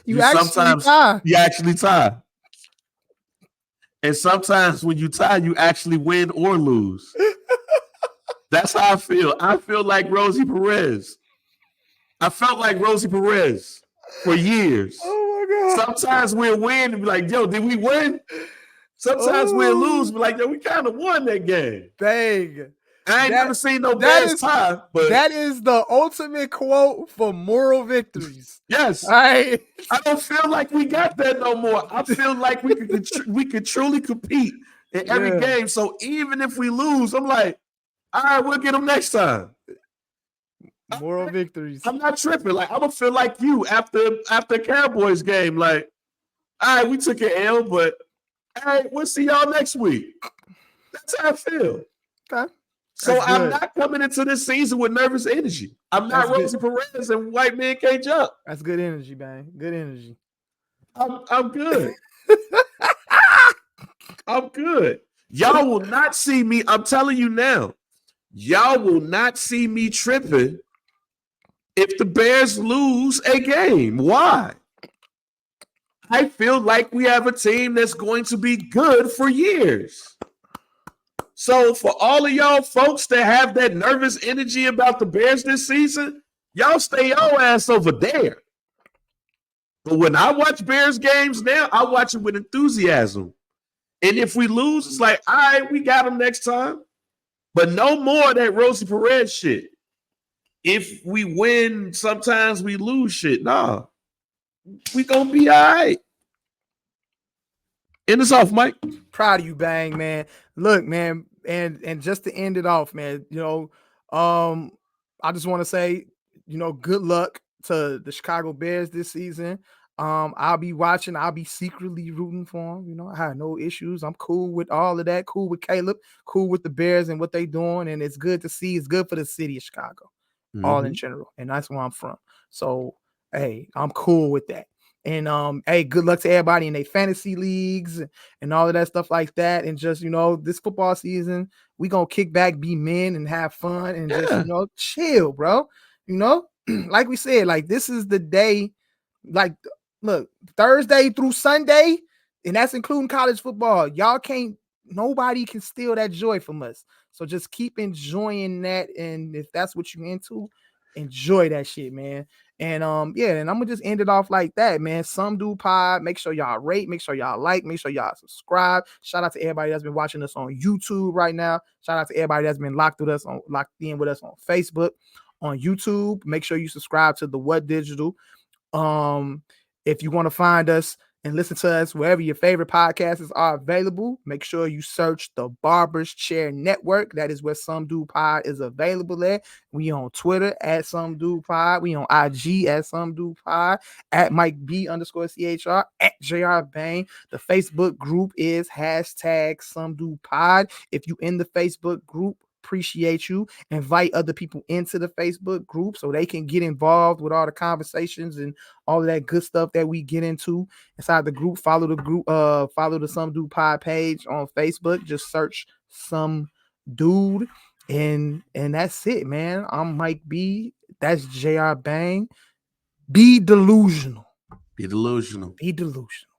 you actually tie. And sometimes when you tie, you actually win or lose. That's how I feel. I feel like Rosie Perez. I felt like Rosie Perez for years. Oh, my God. Sometimes we'll win and be like, yo, did we win? Sometimes we'll lose and be like, yo, we kind of won that game. Dang. I ain't never seen no Bears tie. But that is the ultimate quote for moral victories. Yes. I don't feel like we got that no more. I feel like we could truly compete in every game. So even if we lose, I'm like, all right, we'll get them next time. Moral victories. I'm not tripping. Like, I'm gonna feel like you after Cowboys game. Like, all right, we took an L, but Hey, we'll see y'all next week. That's how I feel. Okay. So I'm not coming into this season with nervous energy. I'm not Rosie Perez and white man can't jump. That's good energy, man. Good energy. I'm good. I'm good. Y'all will not see me. I'm telling you now. Y'all will not see me tripping if the Bears lose a game. Why? I feel like we have a team that's going to be good for years. So for all of y'all folks that have that nervous energy about the Bears this season, y'all stay your ass over there. But when I watch Bears games now, I watch it with enthusiasm. And if we lose, it's like, all right, we got them next time. But no more of that Rosie Perez shit. If we win, sometimes we lose shit. Nah, we gonna be all right. End us off, Mike. Proud of you, Bang, man. Look, man, and just to end it off, man, I just want to say, good luck to the Chicago Bears this season. I'll be watching. I'll be secretly rooting for them. I have no issues. I'm cool with all of that. Cool with Caleb. Cool with the Bears and what they doing. And it's good to see. It's good for the city of Chicago, all in general. And that's where I'm from. So, hey, I'm cool with that. And hey, good luck to everybody in their fantasy leagues and all of that stuff like that. And just, this football season, we gonna kick back, be men, and have fun and just, chill, bro. Like we said, like this is the day, like look, Thursday through Sunday, and that's including college football. Nobody can steal that joy from us. So just keep enjoying that. And if that's what you're into, enjoy that shit, man. And and I'm gonna just end it off like that, man. Some Do Pod. Make sure y'all rate, make sure y'all like, make sure y'all subscribe. Shout out to everybody that's been watching us on YouTube right now. Shout out to everybody that's been locked in with us on Facebook, on YouTube. Make sure you subscribe to the What Digital. If you want to find us and listen to us wherever your favorite podcasts are available, make sure you search the Barber's Chair Network. That is where Some Do Pod is available at. We on Twitter at Some Do Pod. We on IG at Some Do Pod, at Mike B_CHR, at JR Bain. The Facebook group is hashtag Some Do Pod. If you in the Facebook group, appreciate you. Invite other people into the Facebook group so they can get involved with all the conversations and all of that good stuff that we get into inside the group. Follow the group, follow the Some Do Pod page on Facebook. Just search Some Dude, and that's it, man. I'm Mike B. That's JR Bang. Be delusional. Be delusional. Be delusional.